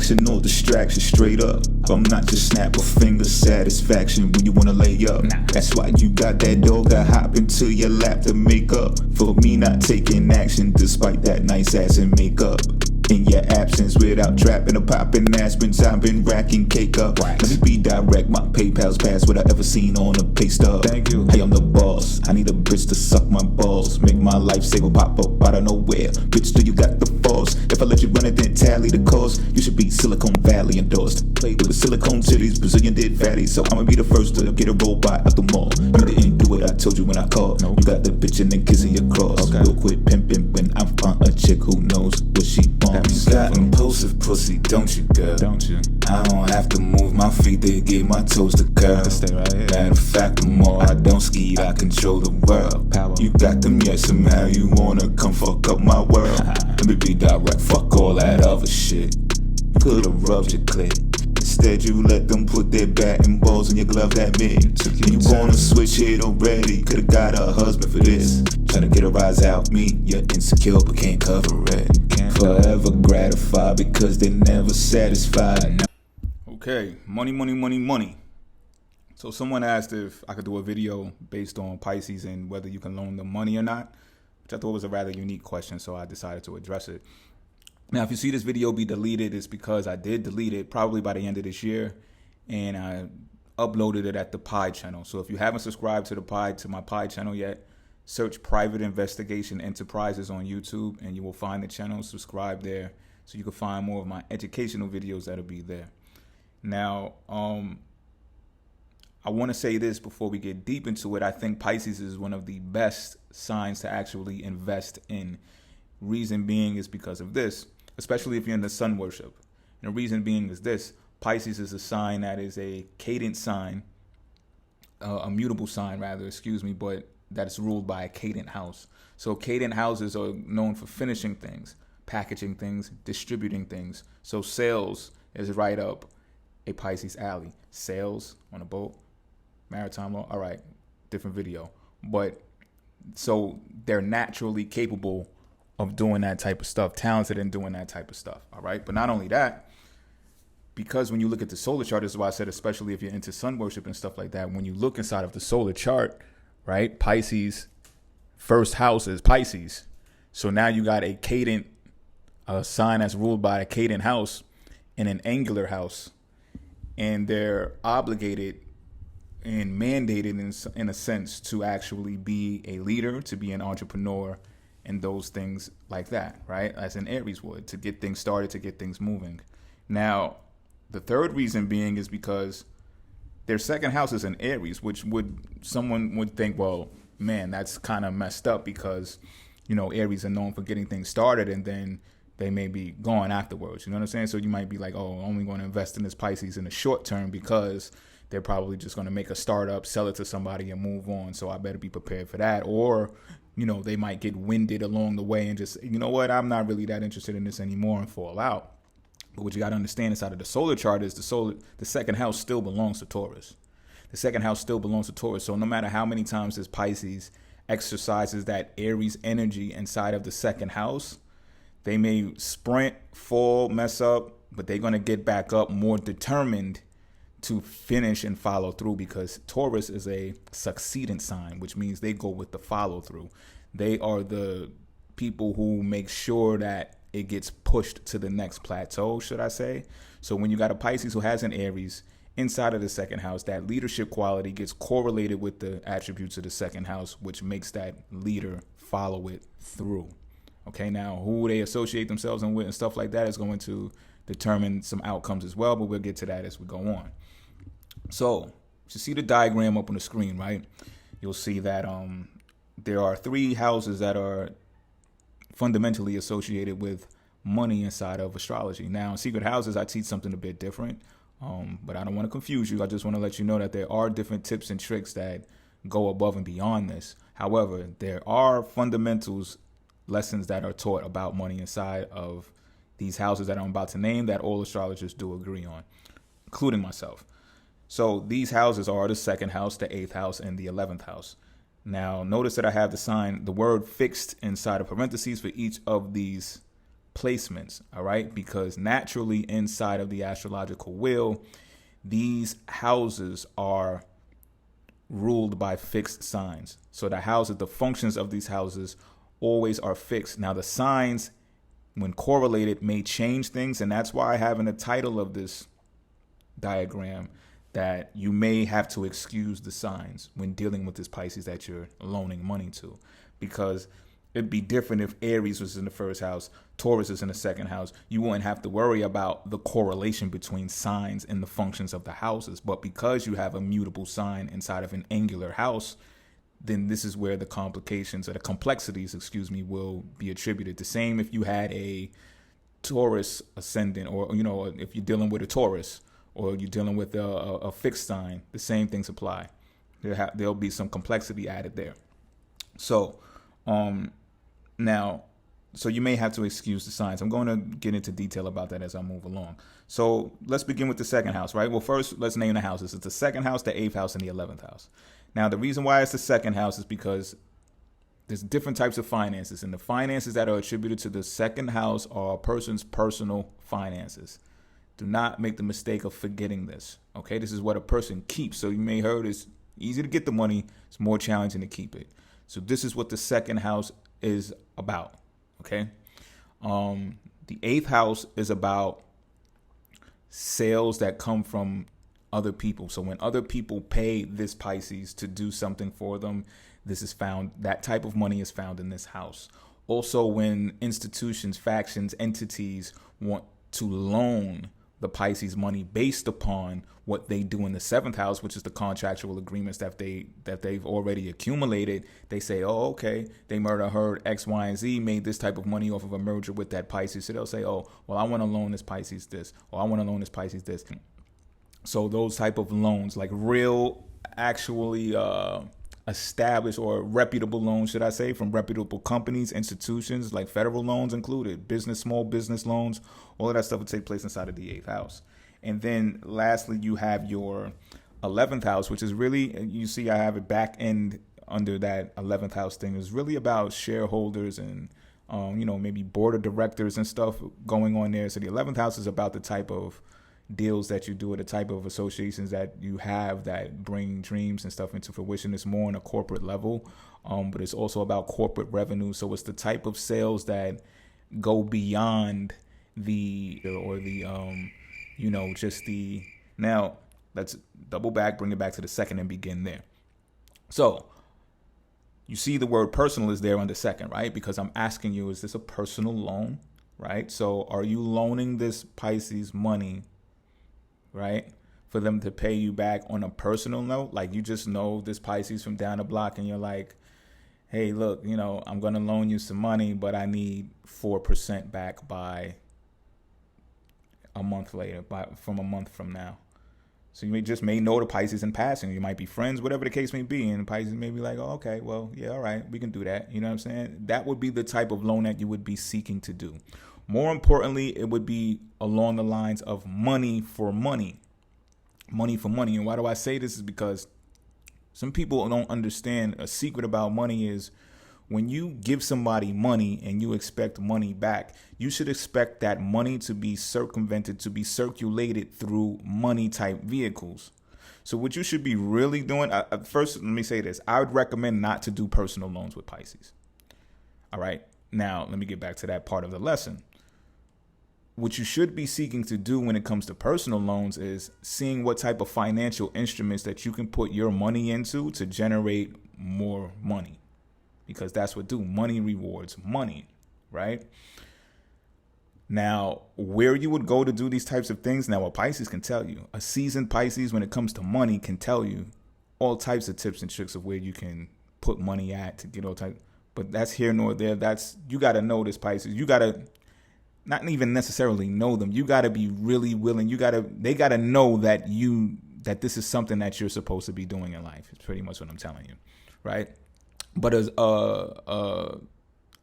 action or distraction, straight up. I'm not just snap a finger satisfaction when you wanna lay up. That's why you got that dog I hop into your lap to make up for me not taking action despite that nice ass and makeup. In your absence, without trapping or popping aspirins, I've been racking cake up. Let me be direct, my PayPal's past what I ever seen on a pay stub. Thank you. Hey, I'm the boss. I need a bitch to suck my balls, make my lifesaver pop up out of nowhere. Bitch, do you got the force? If I let you run it, then tally the cost. You should be Silicon Valley endorsed. Played with silicone titties, Brazilian did fatty, so I'ma be the first to get a robot out the mall. You didn't do it, I told you when I called. You got the bitch and then kissing your cross. We'll quit pimping when I find a chick who knows what she wants. You got impulsive pussy, don't you, girl? Don't you? I don't have to move my feet to get my toes to curl. Stay right here. Matter of fact, the more I don't ski, I control the world. Power. You got them, yet somehow you wanna come fuck up my world. Let me be direct, fuck all that other shit. You could've rubbed your clit. Instead you let them put their batting balls in your glove that big. And you wanna switch it already, could've got a husband for this. Tryna get a rise out me, you're insecure but can't cover it. Forever gratified because they never satisfied. Okay, money. So someone asked if I could do a video based on Pisces and whether you can loan them money or not, which I thought was a rather unique question, so I decided to address it. Now, if you see this video be deleted, it's because I did delete it probably by the end of this year, and I uploaded it at the Pi channel. So if you haven't subscribed to my Pi channel yet, search Private Investigation Enterprises on YouTube, and you will find the channel. Subscribe there so you can find more of my educational videos that'll be there. Now, I want to say this before we get deep into it. I think Pisces is one of the best signs to actually invest in. Reason being is because of this, especially if you're into sun worship. And the reason being is this: Pisces is a sign that is a cadent sign, a mutable sign rather, but that is ruled by a cadent house. So cadent houses are known for finishing things, packaging things, distributing things. So sales is right up a Pisces alley. Sales on a boat, maritime law, all right, different video. But so they're naturally capable of doing that type of stuff, talented in doing that type of stuff, all right? But not only that, because when you look at the solar chart, this is why I said, especially if you're into sun worship and stuff like that, when you look inside of the solar chart, right, Pisces, first house is Pisces. So now you got a cadent, a sign that's ruled by a cadent house in an angular house, and they're obligated and mandated in a sense to actually be a leader, to be an entrepreneur, and those things like that, right? As an Aries would, to get things started, to get things moving. Now, the third reason being is because their second house is in Aries, which someone would think, well, man, that's kind of messed up because, Aries are known for getting things started and then they may be gone afterwards. You know what I'm saying? So you might be like, oh, I'm only going to invest in this Pisces in the short term because they're probably just going to make a startup, sell it to somebody and move on. So I better be prepared for that. Or, they might get winded along the way and just, you know what, I'm not really that interested in this anymore and fall out. But what you got to understand inside of the solar chart is the second house still belongs to Taurus. The second house still belongs to Taurus. So no matter how many times this Pisces exercises that Aries energy inside of the second house, they may sprint, fall, mess up, but they're going to get back up more determined to finish and follow through, because Taurus is a succeedant sign, which means they go with the follow through. They are the people who make sure that it gets pushed to the next plateau, should I say. So when you got a Pisces who has an Aries inside of the second house, that leadership quality gets correlated with the attributes of the second house, which makes that leader follow it through. Okay, now who they associate themselves with and stuff like that is going to determine some outcomes as well, but we'll get to that as we go on. So you see the diagram up on the screen, right? You'll see that there are three houses that are fundamentally associated with money inside of astrology. Now, in secret houses, I teach something a bit different, but I don't want to confuse you. I just want to let you know that there are different tips and tricks that go above and beyond this. However, there are fundamentals, lessons that are taught about money inside of these houses that I'm about to name that all astrologers do agree on, including myself. So these houses are the second house, the 8th house, and the 11th house. Now, notice that I have the word fixed inside of parentheses for each of these placements, all right? Because naturally inside of the astrological wheel, these houses are ruled by fixed signs. So the functions of these houses always are fixed. Now the signs, when correlated, may change things, and that's why I have in the title of this diagram that you may have to excuse the signs when dealing with this Pisces that you're loaning money to, because it'd be different if Aries was in the first house, Taurus is in the second house. You wouldn't have to worry about the correlation between signs and the functions of the houses. But because you have a mutable sign inside of an angular house, then this is where the complications or the complexities, will be attributed. The same if you had a Taurus ascendant, or, if you're dealing with a Taurus, or you're dealing with a fixed sign, the same things apply. There'll be some complexity added there. So, so you may have to excuse the signs. I'm going to get into detail about that as I move along. So let's begin with the second house, right? Well, first, let's name the houses. It's the second house, the 8th house, and the 11th house. Now, the reason why it's the second house is because there's different types of finances, and the finances that are attributed to the second house are a person's personal finances. Do not make the mistake of forgetting this, okay? This is what a person keeps. So you may have heard it's easy to get the money. It's more challenging to keep it. So this is what the second house is about, okay? The 8th house is about sales that come from other people. So when other people pay this Pisces to do something for them, that type of money is found in this house. Also, when institutions, factions, entities want to loan the Pisces money based upon what they do in the 7th house, which is the contractual agreements that they've already accumulated. They say, oh, okay, they heard X, Y, and Z made this type of money off of a merger with that Pisces. So they'll say, oh, well, I want to loan this Pisces this, or I want to loan this Pisces this. So those type of loans, like real, actually established or reputable loans, should I say, from reputable companies, institutions, like federal loans included, small business loans, all of that stuff would take place inside of the 8th house. And then lastly, you have your 11th house, which is really, you see I have it back end under that 11th house thing. Is really about shareholders and, maybe board of directors and stuff going on there. So the 11th house is about the type of deals that you do, or the type of associations that you have that bring dreams and stuff into fruition. It's more on a corporate level, but it's also about corporate revenue. So it's the type of sales that go beyond now let's double back, bring it back to the second and begin there. So you see the word personal is there on the second, right? Because I'm asking you, is this a personal loan, right? So are you loaning this Pisces money, right, for them to pay you back on a personal note? Like, you just know this Pisces from down the block and you're like, hey, look, I'm going to loan you some money, but I need 4% back by a month later, from a month from now. So you may know the Pisces in passing. You might be friends, whatever the case may be. And the Pisces may be like, oh, okay, well, yeah, all right, we can do that. You know what I'm saying? That would be the type of loan that you would be seeking to do. More importantly, it would be along the lines of money for money. Money for money. And why do I say this is because some people don't understand a secret about money is when you give somebody money and you expect money back, you should expect that money to be circumvented, to be circulated through money type vehicles. So what you should be really doing, first, let me say this. I would recommend not to do personal loans with Pisces. All right. Now, let me get back to that part of the lesson. What you should be seeking to do when it comes to personal loans is seeing what type of financial instruments that you can put your money into to generate more money. Because that's what money rewards money, right? Now, where you would go to do these types of things, now a Pisces can tell you. A seasoned Pisces, when it comes to money, can tell you all types of tips and tricks of where you can put money at to get all types. But that's here nor there. You got to know this Pisces. You got to not even necessarily know them. You got to be really willing. They got to know that this is something that you're supposed to be doing in life. It's pretty much what I'm telling you, right? But as a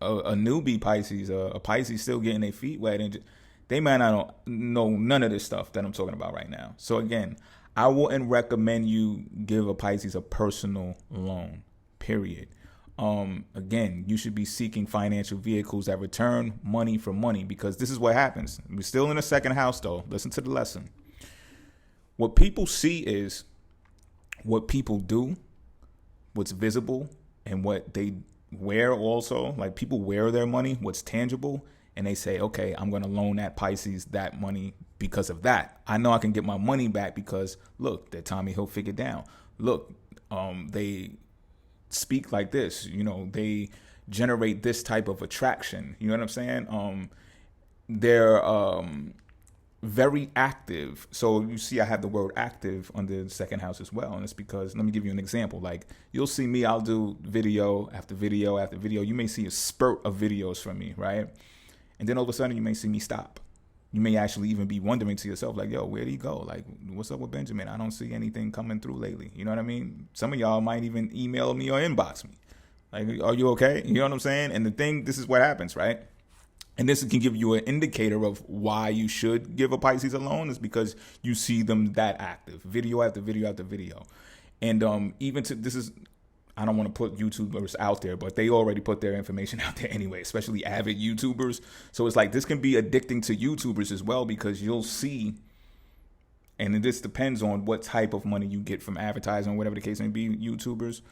newbie Pisces, a Pisces still getting their feet wet, and they might not know none of this stuff that I'm talking about right now. So again, I wouldn't recommend you give a Pisces a personal loan, period. Again, you should be seeking financial vehicles that return money for money, because this is what happens. We're still in the second house though. Listen to the lesson. What people see is what people do, what's visible, and what they wear also. Like, people wear their money, what's tangible, and they say, okay, I'm going to loan that Pisces that money because of that. I know I can get my money back because, look, they're Tommy Hilfiger down. Look, they speak like this, they generate this type of attraction. You know what I'm saying? They're very active. So you see I have the word active under the second house as well. And it's because, let me give you an example. Like, you'll see me, I'll do video after video after video. You may see a spurt of videos from me, right? And then all of a sudden you may see me stop. You may actually even be wondering to yourself, like, yo, where'd he go? Like, what's up with Benjamin? I don't see anything coming through lately. You know what I mean? Some of y'all might even email me or inbox me. Like, are you okay? You know what I'm saying? And this is what happens, right? And this can give you an indicator of why you should give a Pisces a loan, is because you see them that active, video after video after video. And I don't want to put YouTubers out there, but they already put their information out there anyway, especially avid YouTubers. So it's like, this can be addicting to YouTubers as well, because you'll see, and this depends on what type of money you get from advertising, whatever the case may be, YouTubers.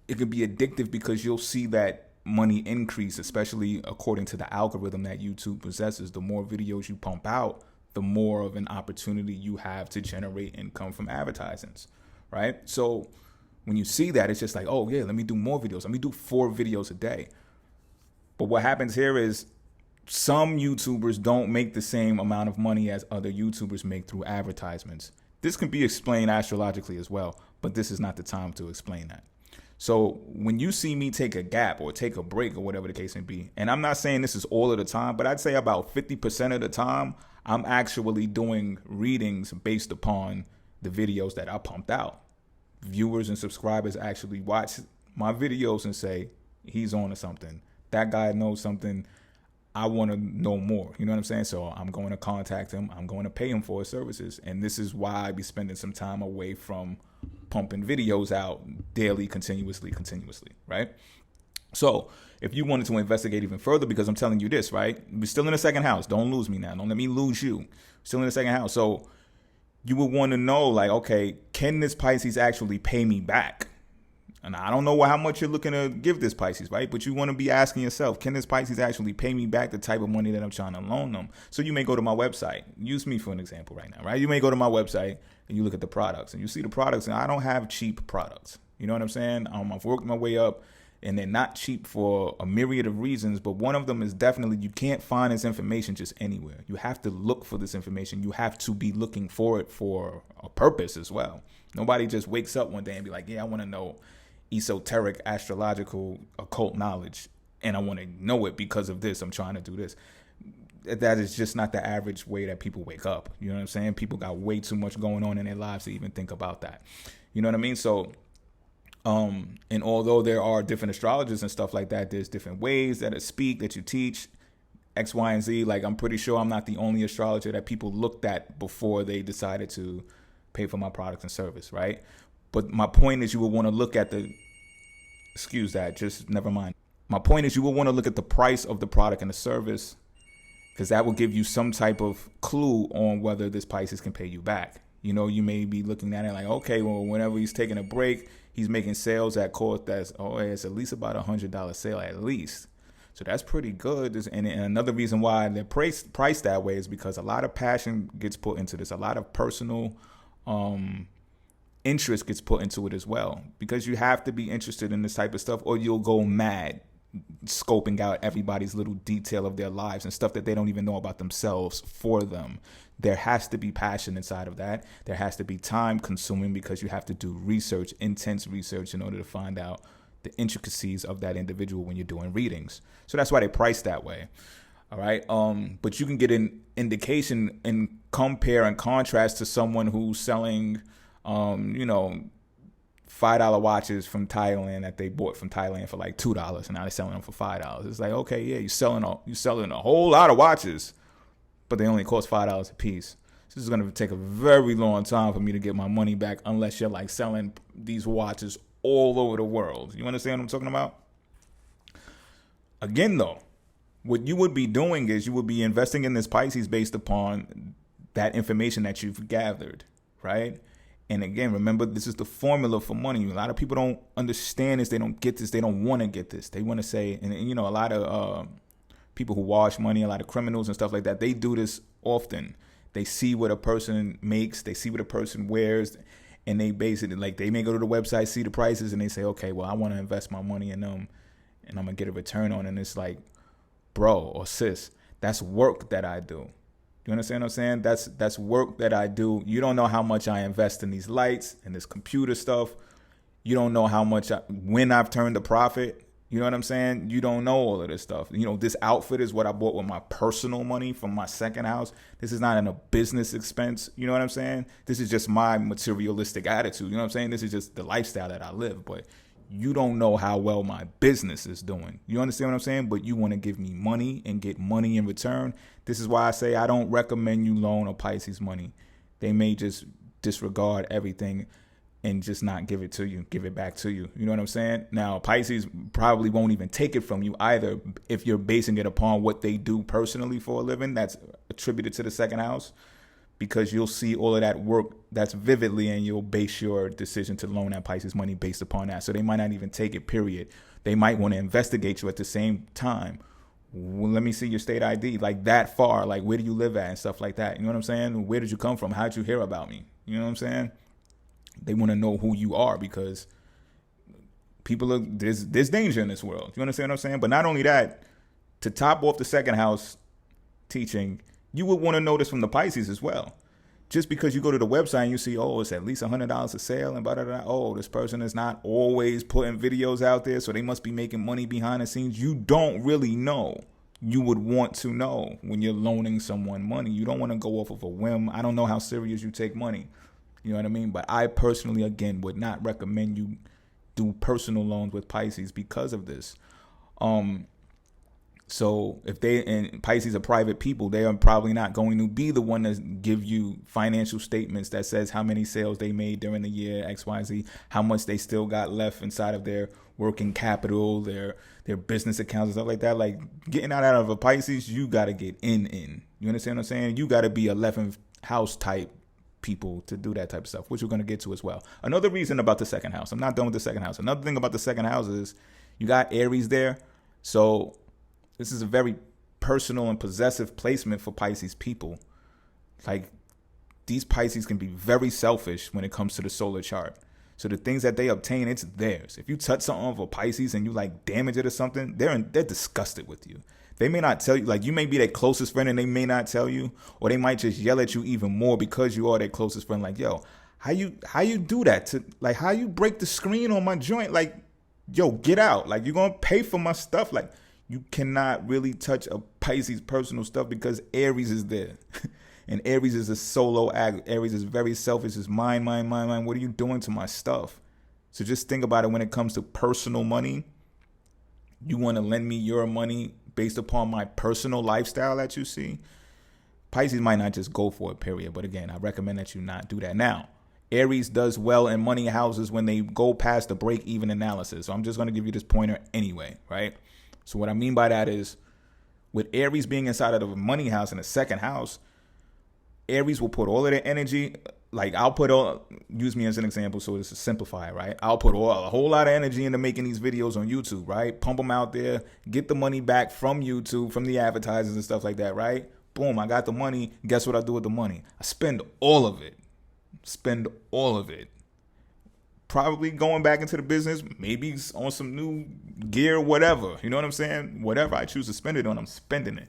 It can be addictive because you'll see that money increase, especially according to the algorithm that YouTube possesses. The more videos you pump out, the more of an opportunity you have to generate income from advertisements, right? So when you see that, it's just like, oh yeah, let me do more videos. Let me do 4 videos a day. But what happens here is some YouTubers don't make the same amount of money as other YouTubers make through advertisements. This can be explained astrologically as well, but this is not the time to explain that. So when you see me take a gap or take a break or whatever the case may be, and I'm not saying this is all of the time, but I'd say about 50% of the time, I'm actually doing readings based upon the videos that I pumped out. Viewers and subscribers actually watch my videos and say, he's on to something. That guy knows something. I want to know more. You know what I'm saying? So I'm going to contact him. I'm going to pay him for his services. And this is why I be spending some time away from pumping videos out daily, continuously, right? So if you wanted to investigate even further, because I'm telling you this, right? We're still in the second house. Don't lose me now. Don't let me lose you. Still in the second house. So you would want to know, like, okay, can this Pisces actually pay me back? And I don't know how much you're looking to give this Pisces, right? But you want to be asking yourself, can this Pisces actually pay me back the type of money that I'm trying to loan them? So you may go to my website. Use me for an example right now, right? You may go to my website and you look at the products and you see the products, and I don't have cheap products. You know what I'm saying? I've worked my way up, and they're not cheap for a myriad of reasons, but one of them is definitely you can't find this information just anywhere. You have to look for this information. You have to be looking for it for a purpose as well. Nobody just wakes up one day and be like, yeah, I want to know esoteric, astrological, occult knowledge, and I want to know it because of this. I'm trying to do this. That is just not the average way that people wake up. You know what I'm saying? People got way too much going on in their lives to even think about that. You know what I mean? So and although there are different astrologers and stuff like that, there's different ways that speak, that you teach X, Y, and Z. Like, I'm pretty sure I'm not the only astrologer that people looked at before they decided to pay for my products and service, right? But my point is, you would want to look at never mind. My point is, you will want to look at the price of the product and the service, because that will give you some type of clue on whether this Pisces can pay you back. You know, you may be looking at it like, okay, well, whenever he's taking a break, he's making sales at cost it's at least about $100 sale at least. So that's pretty good. And another reason why they're priced that way is because a lot of passion gets put into this. A lot of personal interest gets put into it as well, because you have to be interested in this type of stuff or you'll go mad scoping out everybody's little detail of their lives and stuff that they don't even know about themselves for them. There has to be passion inside of that. There has to be time consuming, because you have to do research, intense research, in order to find out the intricacies of that individual when you're doing readings. So that's why they price that way. All right. But you can get an indication and compare and contrast to someone who's selling, $5 watches from Thailand that they bought from Thailand for like $2, and now they're selling them for $5. It's like, okay, yeah, you're selling a whole lot of watches, but they only cost $5 a piece. So this is going to take a very long time for me to get my money back, unless you're like selling these watches all over the world. You understand what I'm talking about? Again, though, what you would be doing is you would be investing in this Pisces based upon that information that you've gathered, right? And again, remember, this is the formula for money. A lot of people don't understand this. They don't get this. They don't want to get this. They want to say, and a lot of people who wash money, a lot of criminals and stuff like that, they do this often. They see what a person makes. They see what a person wears. And they basically, like, they may go to the website, see the prices, and they say, okay, well, I want to invest my money in them, and I'm going to get a return on it. And it's like, bro or sis, that's work that I do. You understand what I'm saying? That's work that I do. You don't know how much I invest in these lights and this computer stuff. You don't know how much when I've turned a profit. You know what I'm saying? You don't know all of this stuff. This outfit is what I bought with my personal money from my second house. This is not in a business expense. You know what I'm saying? This is just my materialistic attitude. You know what I'm saying? This is just the lifestyle that I live. But you don't know how well my business is doing. You understand what I'm saying? But you want to give me money and get money in return. This is why I say I don't recommend you loan a Pisces money. They may just disregard everything and just not give it back to you. You know what I'm saying? Now, Pisces probably won't even take it from you either if you're basing it upon what they do personally for a living that's attributed to the second house, because you'll see all of that work that's vividly, and you'll base your decision to loan that Pisces money based upon that. So they might not even take it, period. They might want to investigate you at the same time. Well, let me see your state ID, like that far, like where do you live at and stuff like that. You know what I'm saying? Where did you come from? How'd you hear about me? You know what I'm saying? They want to know who you are, because there's danger in this world. You understand what I'm saying? But not only that, to top off the second house teaching, you would want to know this from the Pisces as well. Just because you go to the website and you see, oh, it's at least $100 a sale and blah, blah, blah. Oh, this person is not always putting videos out there, so they must be making money behind the scenes. You don't really know. You would want to know when you're loaning someone money. You don't want to go off of a whim. I don't know how serious you take money. You know what I mean? But I personally, again, would not recommend you do personal loans with Pisces because of this. So if and Pisces are private people, they are probably not going to be the one to give you financial statements that says how many sales they made during the year, XYZ, how much they still got left inside of their working capital, their business accounts and stuff like that. Like, getting out of a Pisces, you got to get in. You understand what I'm saying? You got to be 11th house type people to do that type of stuff, which we're going to get to as well. Another reason about the second house, I'm not done with the second house. Another thing about the second house is you got Aries there. So this is a very personal and possessive placement for Pisces people. Like, these Pisces can be very selfish when it comes to the solar chart. So the things that they obtain, it's theirs. If you touch something of a Pisces and you like damage it or something, they're disgusted with you. They may not tell you, like, you may be their closest friend and they may not tell you, or they might just yell at you even more because you are their closest friend. Like, yo, how you do that to, like, how you break the screen on my joint? Like, yo, get out. Like, you're going to pay for my stuff. Like, you cannot really touch a Pisces personal stuff because Aries is there. And Aries is a solo act. Aries is very selfish. It's mine. What are you doing to my stuff? So just think about it when it comes to personal money. You want to lend me your money based upon my personal lifestyle that you see. Pisces might not just go for it, period. But again, I recommend that you not do that. Now, Aries does well in money houses when they go past the break-even analysis. So I'm just going to give you this pointer anyway, right? So what I mean by that is, with Aries being inside of a money house in the second house, Aries will put all of their energy, like use me as an example so it's to simplify it, right? I'll put a whole lot of energy into making these videos on YouTube, right? Pump them out there, get the money back from YouTube, from the advertisers and stuff like that, right? Boom, I got the money. Guess what I do with the money? I spend all of it. Probably going back into the business, maybe on some new gear, whatever. You know what I'm saying? Whatever I choose to spend it on, I'm spending it.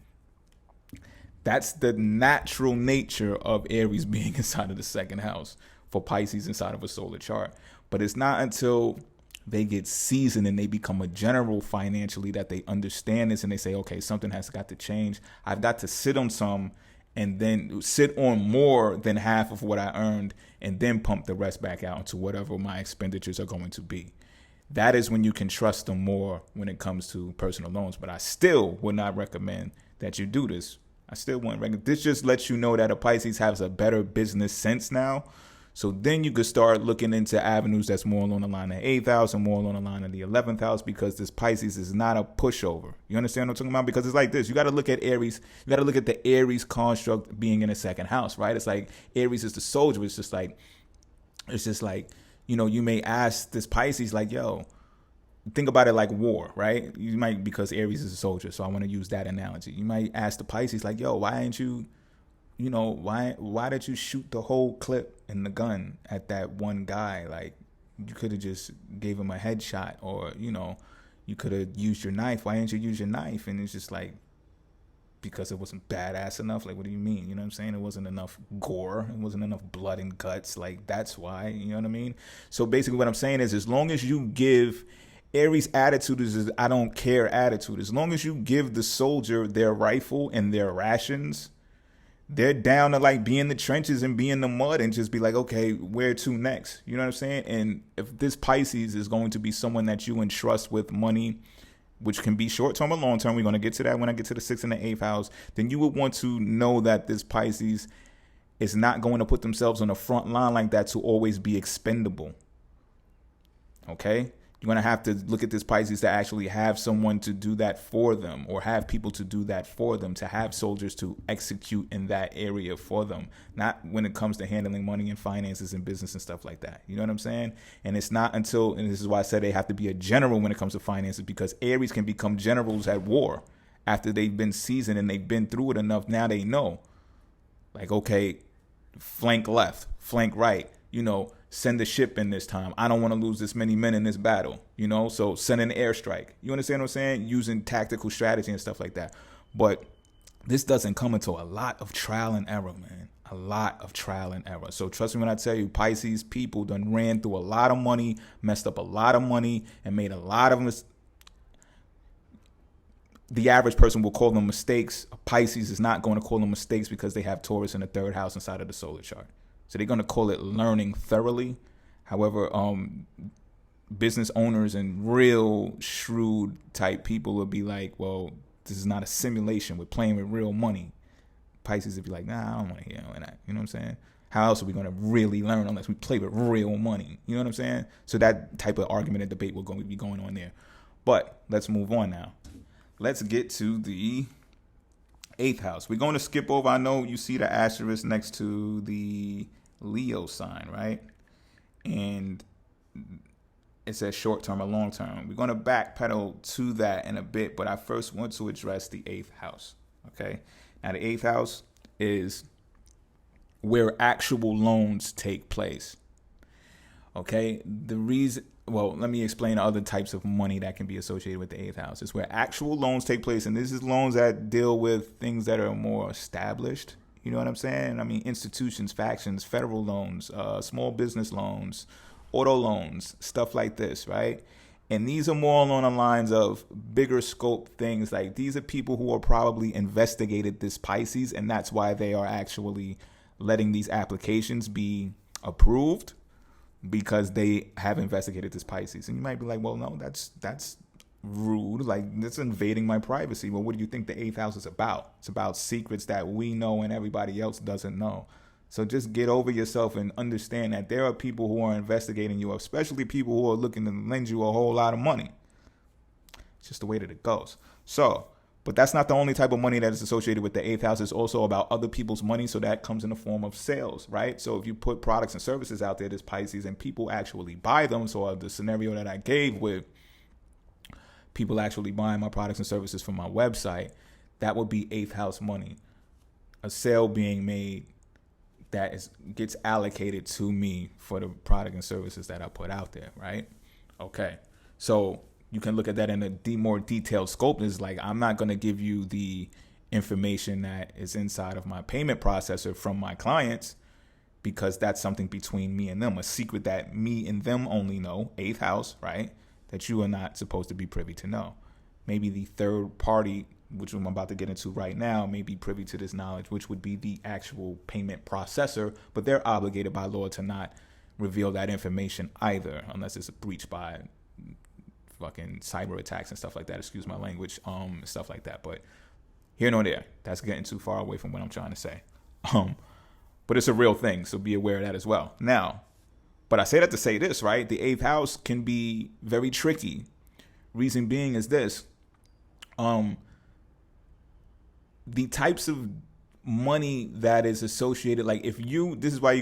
That's the natural nature of Aries being inside of the second house for Pisces inside of a solar chart. But it's not until they get seasoned and they become a general financially that they understand this and they say, okay, something has got to change. I've got to sit on some and then sit on more than half of what I earned and then pump the rest back out into whatever my expenditures are going to be. That is when you can trust them more when it comes to personal loans. But I still would not recommend that you do this. I still wouldn't recommend. This just lets you know that a Pisces has a better business sense now. So then you could start looking into avenues that's more along the line of 8th house and more along the line of the 11th house, because this Pisces is not a pushover. You understand what I'm talking about? Because it's like this. You got to look at Aries. You got to look at the Aries construct being in the second house, right? It's like Aries is the soldier. It's just like, you may ask this Pisces like, yo, think about it like war, right? You might, because Aries is a soldier, so I want to use that analogy. You might ask the Pisces like, yo, why ain't you, why did you shoot the whole clip in the gun at that one guy? Like, you could have just gave him a headshot, or, you could have used your knife. Why didn't you use your knife? And it's just like, because it wasn't badass enough. Like, what do you mean? You know what I'm saying? It wasn't enough gore. It wasn't enough blood and guts. Like, that's why, you know what I mean? So basically what I'm saying is, as long as you give Aries attitude is I don't care attitude. As long as you give the soldier their rifle and their rations, they're down to like be in the trenches and be in the mud and just be like, okay, where to next? You know what I'm saying? And if this Pisces is going to be someone that you entrust with money, which can be short-term or long-term, we're going to get to that when I get to the 6th and the 8th house, then you would want to know that this Pisces is not going to put themselves on the front line like that to always be expendable. Okay? You're going to have to look at this Pisces to actually have someone to do that for them, or have people to do that for them, to have soldiers to execute in that area for them. Not when it comes to handling money and finances and business and stuff like that. You know what I'm saying? And it's not until, and this is why I said they have to be a general when it comes to finances, because Aries can become generals at war after they've been seasoned and they've been through it enough. Now they know, like, okay, flank left, flank right, send the ship in this time. I don't want to lose this many men in this battle, so send an airstrike. You understand what I'm saying? Using tactical strategy and stuff like that. But this doesn't come until a lot of trial and error, man. A lot of trial and error. So trust me when I tell you, Pisces people done ran through a lot of money, messed up a lot of money, and made a lot of mistakes. The average person will call them mistakes. A Pisces is not going to call them mistakes because they have Taurus in the 3rd house inside of the solar chart. So they're going to call it learning thoroughly. However, business owners and real shrewd type people will be like, well, this is not a simulation. We're playing with real money. Pisces would be like, nah, I don't want to hear that. You know what I'm saying? How else are we going to really learn unless we play with real money? You know what I'm saying? So that type of argument and debate will be going on there. But let's move on now. Let's get to the 8th house. We're going to skip over. I know you see the asterisk next to the Leo sign, right? And it says short term or long term. We're going to backpedal to that in a bit, but I first want to address the 8th house. Okay. Now, the 8th house is where actual loans take place. Okay. Let me explain other types of money that can be associated with the 8th house. It's where actual loans take place. And this is loans that deal with things that are more established. You know what I'm saying? I mean, institutions, factions, federal loans, small business loans, auto loans, stuff like this, right? And these are more along the lines of bigger scope things. Like, these are people who are probably investigated this Pisces, and that's why they are actually letting these applications be approved, because they have investigated this Pisces. And you might be like, well, no, that's rude. Like, that's invading my privacy. Well, what do you think the 8th house is about? It's about secrets that we know and everybody else doesn't know. So just get over yourself and understand that there are people who are investigating you, especially people who are looking to lend you a whole lot of money. It's just the way that it goes. So, but that's not the only type of money that is associated with the 8th house. It's also about other people's money. So that comes in the form of sales, right? So if you put products and services out there, this Pisces, and people actually buy them. So the scenario that I gave with people actually buying my products and services from my website, that would be 8th house money. A sale being made that gets allocated to me for the product and services that I put out there, right? Okay. So you can look at that in a more detailed scope. Is like, I'm not going to give you the information that is inside of my payment processor from my clients, because that's something between me and them, a secret that me and them only know, 8th house, right? That you are not supposed to be privy to know. Maybe the third party, which I'm about to get into right now, may be privy to this knowledge, which would be the actual payment processor, but they're obligated by law to not reveal that information either, unless it's a breach by fucking cyber attacks and stuff like that. Excuse my language, stuff like that. But here nor there. That's getting too far away from what I'm trying to say. But it's a real thing, so be aware of that as well. Now, but I say that to say this, right? The eighth house can be very tricky. Reason being is this. The types of money that is associated, like this is why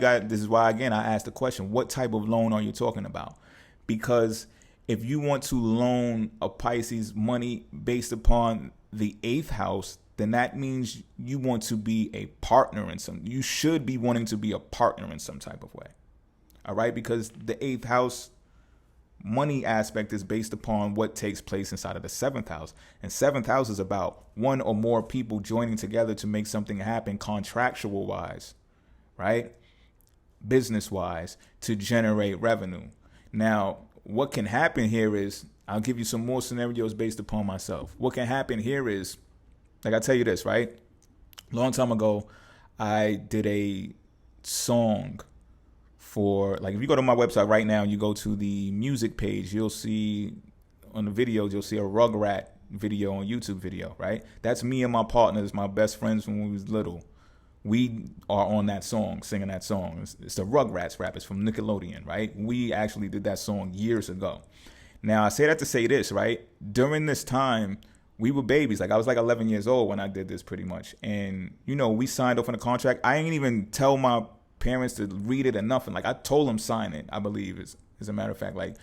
again, I asked the question, what type of loan are you talking about? Because if you want to loan a Pisces money based upon the eighth house, then that means you want to be a partner you should be wanting to be a partner in some type of way. All right. Because the eighth house money aspect is based upon what takes place inside of the seventh house. And seventh house is about one or more people joining together to make something happen contractual wise, right? Business wise, to generate revenue. Now, what can happen here is, I'll give you some more scenarios based upon myself. What can happen here is, like I tell you this, right? Long time ago, I did a song for, like, if you go to my website right now and you go to the music page, you'll see on the videos, you'll see a Rugrat video on YouTube video, right? That's me and my partners, my best friends when we was little. We are on that song, singing that song. It's the Rugrats rap. It's from Nickelodeon, right? We actually did that song years ago. Now, I say that to say this, right? During this time, we were babies. Like, I was like 11 years old when I did this pretty much. And, we signed off on a contract. I ain't even tell my parents to read it or nothing. Like, I told them sign it, I believe, as a matter of fact. Like,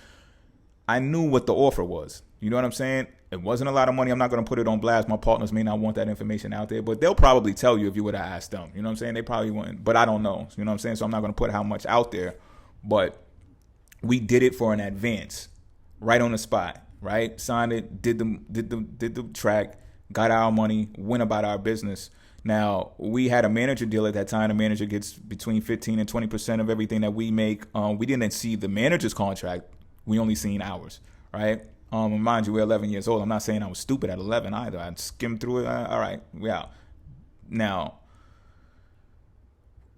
I knew what the offer was. You know what I'm saying? It wasn't a lot of money. I'm not going to put it on blast. My partners may not want that information out there, but they'll probably tell you if you were to ask them. You know what I'm saying? They probably wouldn't, but I don't know. You know what I'm saying? So I'm not going to put how much out there, but we did it for an advance right on the spot, right? Signed it, did the track, got our money, went about our business. Now, we had a manager deal at that time. The manager gets between 15 and 20% of everything that we make. We didn't see the manager's contract. We only seen ours, right? Mind you, we're 11 years old. I'm not saying I was stupid at 11 either. I skimmed through it. All right, we out. Now,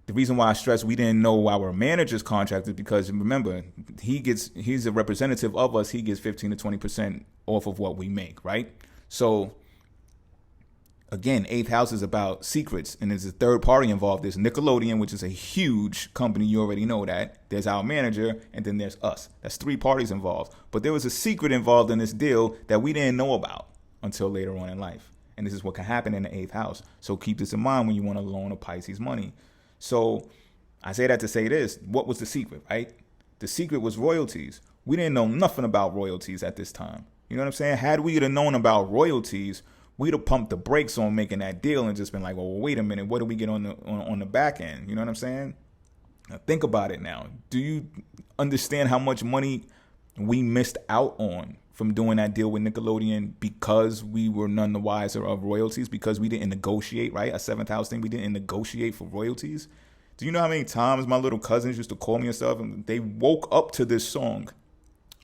the reason why I stress we didn't know our manager's contract is because, remember, he's a representative of us. He gets 15 to 20% off of what we make, right? So, again, eighth house is about secrets, and there's a third party involved. There's Nickelodeon, which is a huge company. You already know that. There's our manager, and then there's us. That's three parties involved. But there was a secret involved in this deal that we didn't know about until later on in life. And this is what can happen in the eighth house. So keep this in mind when you want to loan a Pisces money. So I say that to say this. What was the secret, right? The secret was royalties. We didn't know nothing about royalties at this time. You know what I'm saying? Had we have known about royalties, we'd have pumped the brakes on making that deal and just been like, well, wait a minute, what do we get on the back end? You know what I'm saying? Now, think about it now. Do you understand how much money we missed out on from doing that deal with Nickelodeon because we were none the wiser of royalties, because we didn't negotiate, right? A seventh house thing, we didn't negotiate for royalties. Do you know how many times my little cousins used to call me and stuff, and they woke up to this song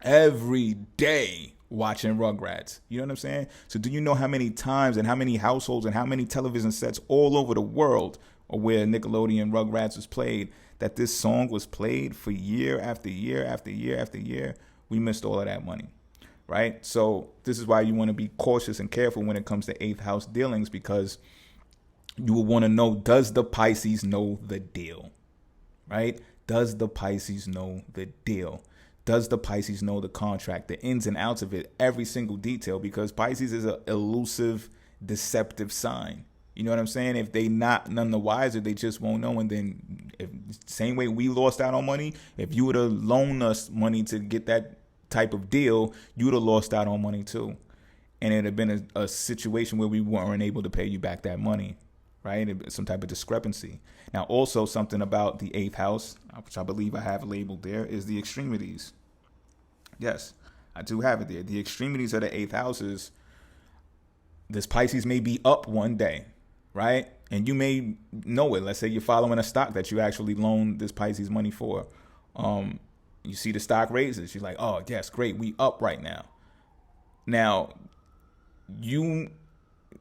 every day watching Rugrats? You know what I'm saying? So do you know how many times and how many households and how many television sets all over the world or where Nickelodeon Rugrats was played, that this song was played for year after year after year after year? We missed all of that money, right? So this is why you want to be cautious and careful when it comes to eighth house dealings, because you will want to know, does the Pisces know the deal, right? Does the Pisces know the deal? Does the Pisces know the contract, the ins and outs of it, every single detail? Because Pisces is an elusive, deceptive sign. You know what I'm saying? If they none the wiser, they just won't know. And then, same way we lost out on money, if you would have loaned us money to get that type of deal, you would have lost out on money too. And it'd have been a situation where we weren't able to pay you back that money, right? Some type of discrepancy. Now, also something about the eighth house, which I believe I have labeled there, is the extremities. Yes, I do have it there. The extremities of the eighth house is this Pisces may be up one day, right? And you may know it. Let's say you're following a stock that you actually loaned this Pisces money for. You see the stock raises. You're like, oh, yes, great. We up right now. Now,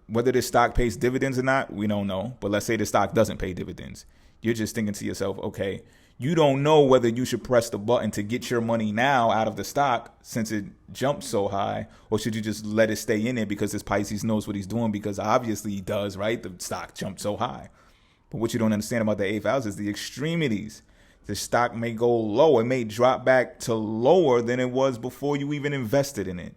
whether this stock pays dividends or not, we don't know. But let's say the stock doesn't pay dividends. You're just thinking to yourself, okay, you don't know whether you should press the button to get your money now out of the stock since it jumped so high, or should you just let it stay in there because this Pisces knows what he's doing, because obviously he does, right? The stock jumped so high. But what you don't understand about the eighth house is the extremities. The stock may go low. It may drop back to lower than it was before you even invested in it.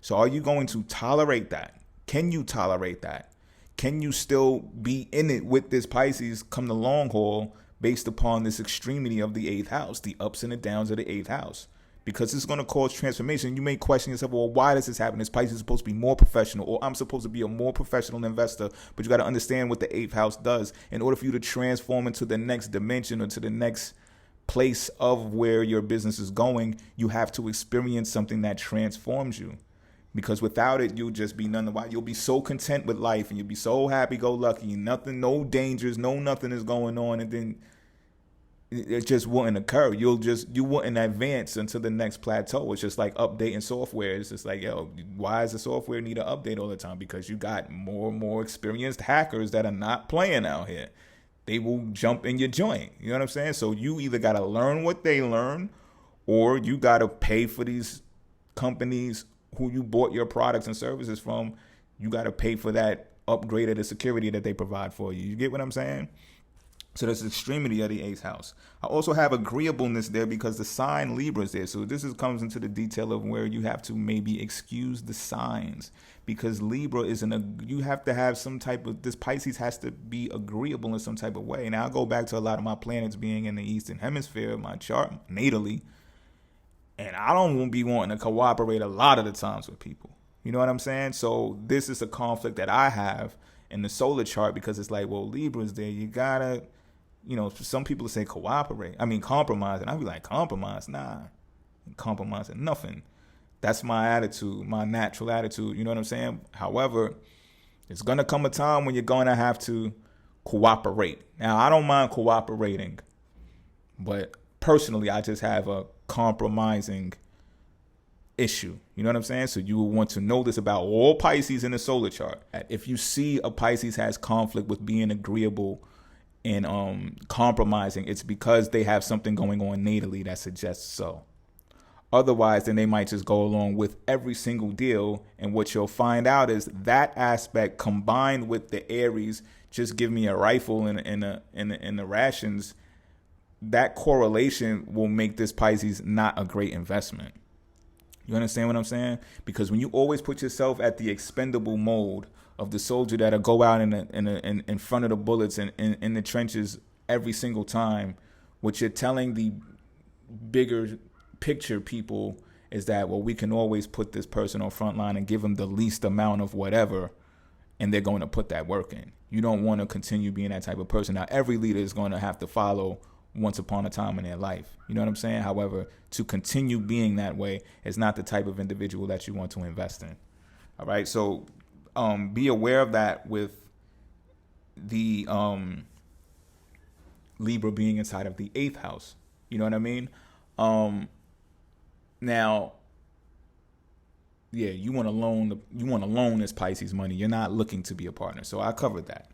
So are you going to tolerate that? Can you tolerate that? Can you still be in it with this Pisces come the long haul based upon this extremity of the eighth house, the ups and the downs of the eighth house? Because it's going to cause transformation. You may question yourself, well, why does this happen? Is Pisces supposed to be more professional, or I'm supposed to be a more professional investor? But you got to understand what the eighth house does. In order for you to transform into the next dimension or to the next place of where your business is going, you have to experience something that transforms you. Because without it, you'll just be none the while. You'll be so content with life and you'll be so happy-go-lucky. Nothing, no dangers, no nothing is going on. And then it just wouldn't occur. You wouldn't advance until the next plateau. It's just like updating software. It's just like, yo, why does the software need to update all the time? Because you got more and more experienced hackers that are not playing out here. They will jump in your joint. You know what I'm saying? So you either got to learn what they learn, or you got to pay for these companies who you bought your products and services from. You got to pay for that upgrade of the security that they provide for you. You get what I'm saying? So there's extremity of the eighth house. I also have agreeableness there because the sign Libra is there. So comes into the detail of where you have to maybe excuse the signs, because Libra you have to have some type of, this Pisces has to be agreeable in some type of way. Now I'll go back to a lot of my planets being in the Eastern Hemisphere of my chart natally. And I don't be wanting to cooperate a lot of the times with people. You know what I'm saying? So this is a conflict that I have in the solar chart, because it's like, well, Libra's there. You gotta, some people say compromise. And I'll be like, compromise? Nah, compromising nothing. That's my attitude, my natural attitude. You know what I'm saying? However, it's going to come a time when you're going to have to cooperate. Now, I don't mind cooperating, but personally, I just have a compromising issue. You know what I'm saying? So you will want to know this about all Pisces in the solar chart. If you see a Pisces has conflict with being agreeable and compromising, it's because they have something going on natally that suggests so. Otherwise, then they might just go along with every single deal. And what you'll find out is that aspect combined with the Aries, just give me a rifle and the rations, that correlation will make this Pisces not a great investment. You understand what I'm saying? Because when you always put yourself at the expendable mode of the soldier that'll go out in front of the bullets and in the trenches every single time, what you're telling the bigger picture people is that, well, we can always put this person on front line and give them the least amount of whatever, and they're going to put that work in. You don't want to continue being that type of person. Now, every leader is going to have to follow once upon a time in their life. You know what I'm saying? However, to continue being that way is not the type of individual that you want to invest in. All right. So be aware of that with the Libra being inside of the 8th house. You know what I mean? Now, yeah, you want to loan this Pisces money. You're not looking to be a partner. So I covered that.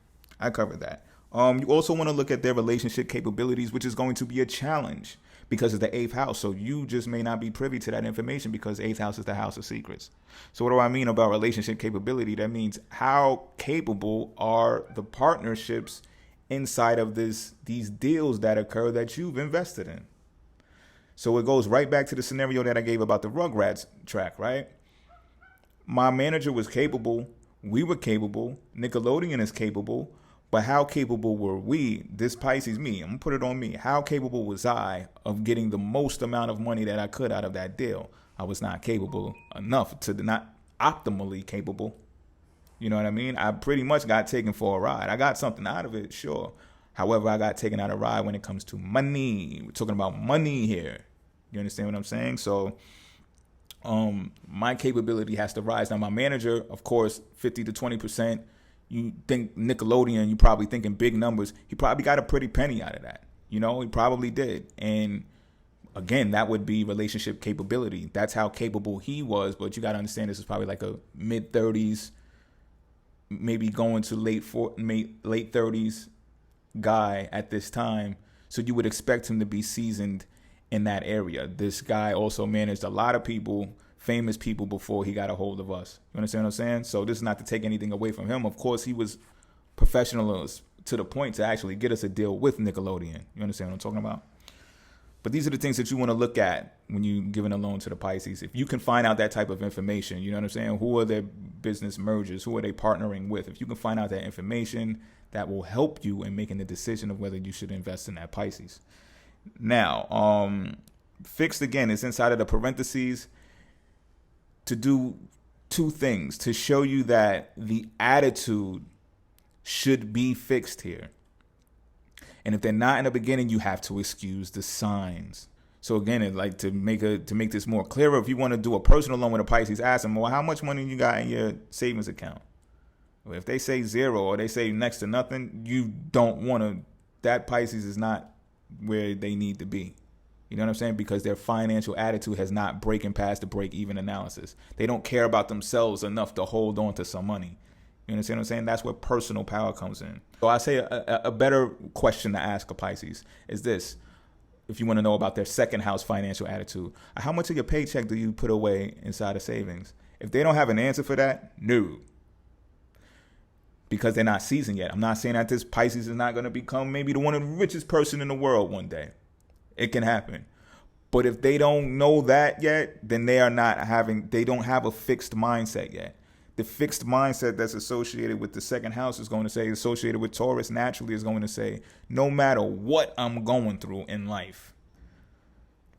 You also want to look at their relationship capabilities, which is going to be a challenge because of the 8th house. So you just may not be privy to that information because 8th house is the house of secrets. So what do I mean about relationship capability? That means how capable are the partnerships inside of these deals that occur that you've invested in. So it goes right back to the scenario that I gave about the Rugrats track, right? My manager was capable. We were capable. Nickelodeon is capable. But how capable were we, this Pisces, me, I'm going to put it on me. How capable was I of getting the most amount of money that I could out of that deal? I was not capable enough to not optimally capable. You know what I mean? I pretty much got taken for a ride. I got something out of it, sure. However, I got taken out of ride when it comes to money. We're talking about money here. You understand what I'm saying? So my capability has to rise. Now, my manager, of course, 50 to 20%. You think Nickelodeon, you probably thinking big numbers. He probably got a pretty penny out of that. You know, he probably did. And again, that would be relationship capability. That's how capable he was. But you got to understand this is probably like a mid-30s, maybe going to late 30s guy at this time. So you would expect him to be seasoned in that area. This guy also managed a lot of people, famous people, before he got a hold of us. You understand what I'm saying? So this is not to take anything away from him. Of course, he was professional to the point to actually get us a deal with Nickelodeon. You understand what I'm talking about? But these are the things that you want to look at when you're giving a loan to the Pisces. If you can find out that type of information, you know what I'm saying? Who are their business mergers? Who are they partnering with? If you can find out that information, that will help you in making the decision of whether you should invest in that Pisces. Now, fixed, again, is inside of the parentheses to do two things: to show you that the attitude should be fixed here. And if they're not in the beginning, you have to excuse the signs. So again, like to make this more clearer, if you want to do a personal loan with a Pisces, ask them, well, how much money you got in your savings account? Well, if they say zero or they say next to nothing, you don't want to. That Pisces is not where they need to be. You know what I'm saying? Because their financial attitude has not breaking past the break-even analysis. They don't care about themselves enough to hold on to some money. You understand what I'm saying? That's where personal power comes in. So I say a better question to ask a Pisces is this. If you want to know about their second house financial attitude, how much of your paycheck do you put away inside of savings? If they don't have an answer for that, no. Because they're not seasoned yet. I'm not saying that this Pisces is not going to become maybe the one of the richest person in the world one day. It can happen. But if they don't know that yet, then they don't have a fixed mindset yet. The fixed mindset that's associated with the second house is going to say, associated with Taurus naturally is going to say, no matter what I'm going through in life,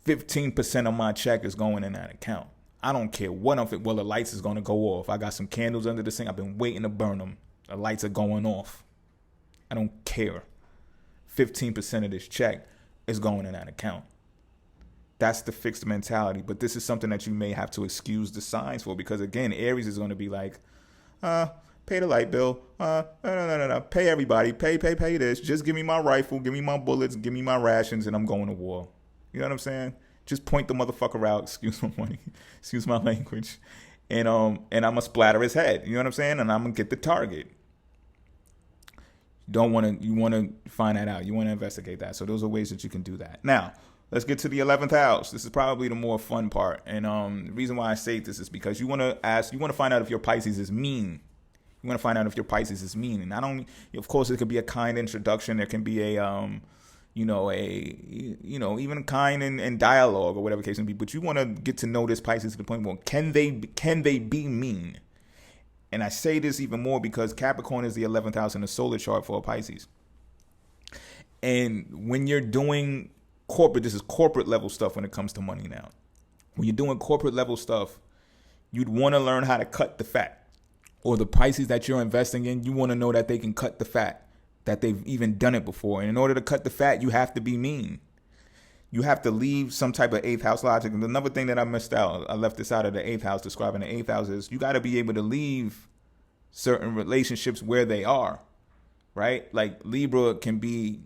15% of my check is going in that account. I don't care what the lights is going to go off. I got some candles under the sink. I've been waiting to burn them. The lights are going off. I don't care. 15% of this check is going in that account. That's the fixed mentality. But this is something that you may have to excuse the signs for, because again, Aries is going to be like, pay the light bill. No. Pay everybody. Pay this. Just give me my rifle. Give me my bullets. Give me my rations, and I'm going to war. You know what I'm saying? Just point the motherfucker out. Excuse my money. Excuse my language. And I'm gonna splatter his head. You know what I'm saying? And I'm gonna get the target. You want to find that out. You want to investigate that. So those are ways that you can do that. Now, let's get to the 11th house. This is probably the more fun part. And the reason why I say this is because you want to find out if your Pisces is mean. You want to find out if your Pisces is mean. And not only, of course, it could be a kind introduction. There can be even kind in dialogue or whatever the case may be. But you want to get to know this Pisces to the point where can they be mean? And I say this even more because Capricorn is the 11th house in the solar chart for a Pisces. And when you're doing this is corporate level stuff when it comes to money now. When you're doing corporate level stuff, you'd want to learn how to cut the fat. Or the Pisces that you're investing in, you want to know that they can cut the fat, that they've even done it before. And in order to cut the fat, you have to be mean. You have to leave some type of 8th house logic. And another thing that I missed out, I left this out of the 8th house, describing the 8th house, is you got to be able to leave certain relationships where they are, right? Like Libra can be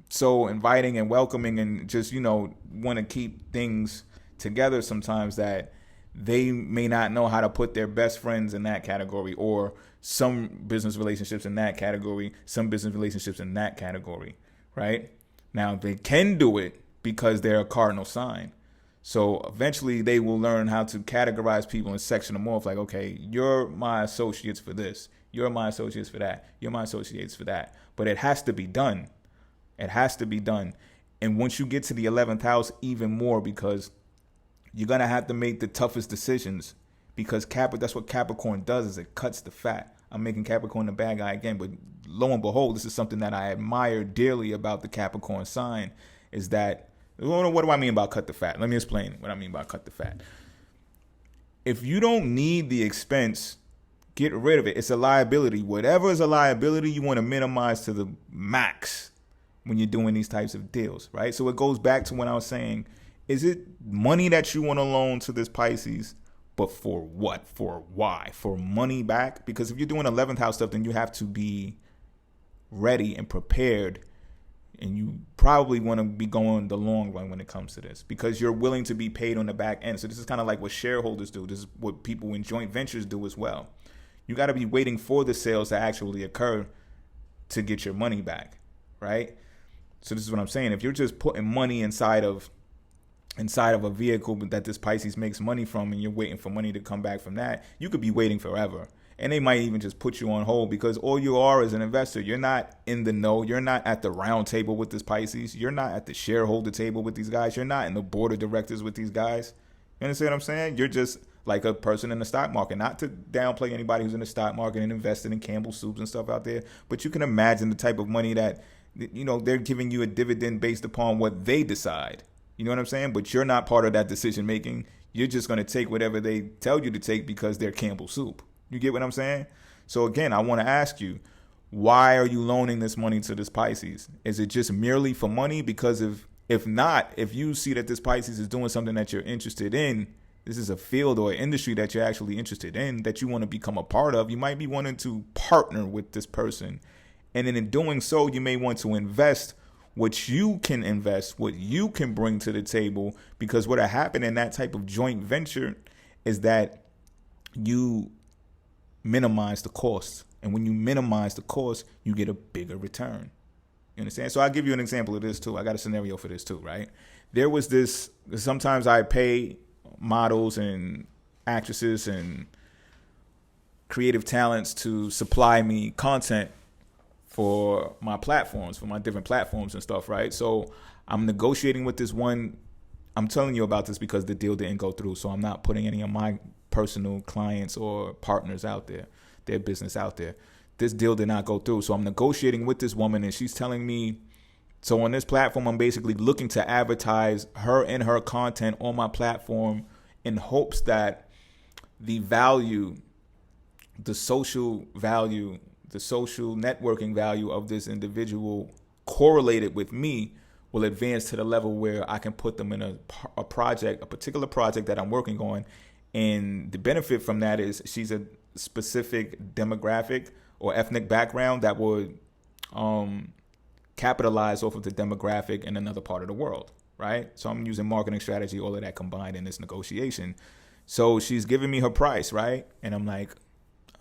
so inviting and welcoming and just, want to keep things together sometimes that they may not know how to put their best friends in that category, or some business relationships in that category, some business relationships in that category, right? Now, they can do it because they're a cardinal sign. So eventually they will learn how to categorize people and section them off like, okay, you're my associates for this. You're my associates for that. You're my associates for that. But it has to be done. It has to be done. And once you get to the 11th house, even more, because you're going to have to make the toughest decisions, because that's what Capricorn does, is it cuts the fat. I'm making Capricorn the bad guy again, but lo and behold, this is something that I admire dearly about the Capricorn sign, is that, what do I mean by cut the fat? Let me explain what I mean by cut the fat. If you don't need the expense, get rid of it. It's a liability. Whatever is a liability, you want to minimize to the max when you're doing these types of deals, right? So it goes back to when I was saying, is it money that you want to loan to this Pisces, but for what? For why? For money back? Because if you're doing 11th house stuff, then you have to be ready and prepared. And you probably want to be going the long run when it comes to this, because you're willing to be paid on the back end. So this is kind of like what shareholders do. This is what people in joint ventures do as well. You got to be waiting for the sales to actually occur to get your money back, right? So this is what I'm saying. If you're just putting money inside of a vehicle that this Pisces makes money from, and you're waiting for money to come back from that, you could be waiting forever. And they might even just put you on hold because all you are is an investor. You're not in the know. You're not at the round table with this Pisces. You're not at the shareholder table with these guys. You're not in the board of directors with these guys. You understand what I'm saying? You're just like a person in the stock market. Not to downplay anybody who's in the stock market and invested in Campbell Soups and stuff out there, but you can imagine the type of money that, they're giving you a dividend based upon what they decide. You know what I'm saying? But you're not part of that decision making. You're just going to take whatever they tell you to take because they're Campbell Soup. You get what I'm saying? So again, I want to ask you, why are you loaning this money to this Pisces? Is it just merely for money? Because if not, if you see that this Pisces is doing something that you're interested in, this is a field or industry that you're actually interested in, that you want to become a part of, you might be wanting to partner with this person. And then in doing so, you may want to invest what you can invest, what you can bring to the table, because what'll happen in that type of joint venture is that you minimize the cost. And when you minimize the cost, you get a bigger return. You understand? So I'll give you an example of this too. I got a scenario for this too, right? There was this, sometimes I pay models and actresses and creative talents to supply me content for my platforms, for my different platforms and stuff, right? So I'm negotiating with this one. I'm telling you about this because the deal didn't go through. So I'm not putting any of my personal clients or partners out there, their business out there. This deal did not go through. So I'm negotiating with this woman and she's telling me, so on this platform, I'm basically looking to advertise her and her content on my platform in hopes that the value, the social value, the social networking value of this individual correlated with me will advance to the level where I can put them in a project, a particular project that I'm working on. And the benefit from that is she's a specific demographic or ethnic background that would capitalize off of the demographic in another part of the world, right? So I'm using marketing strategy, all of that combined in this negotiation. So she's giving me her price, right? And I'm like,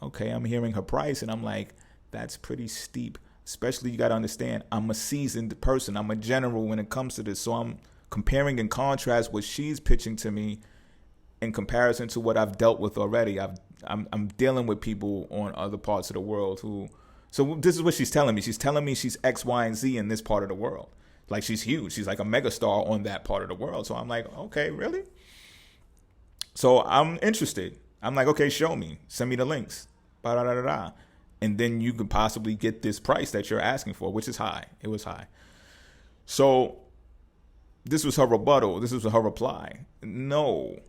okay, I'm hearing her price and I'm like, that's pretty steep. Especially, you got to understand, I'm a seasoned person. I'm a general when it comes to this. So I'm comparing and contrast what she's pitching to me in comparison to what I've dealt with already. I'm dealing with people on other parts of the world who, so this is what she's telling me. She's telling me she's X, Y, and Z in this part of the world. Like she's huge. She's like a megastar on that part of the world. So I'm like, okay, really? So I'm interested. I'm like, okay, show me. Send me the links. Ba-da-da-da-da. And then you could possibly get this price that you're asking for, which is high. It was high. So this was her rebuttal. This was her reply. No.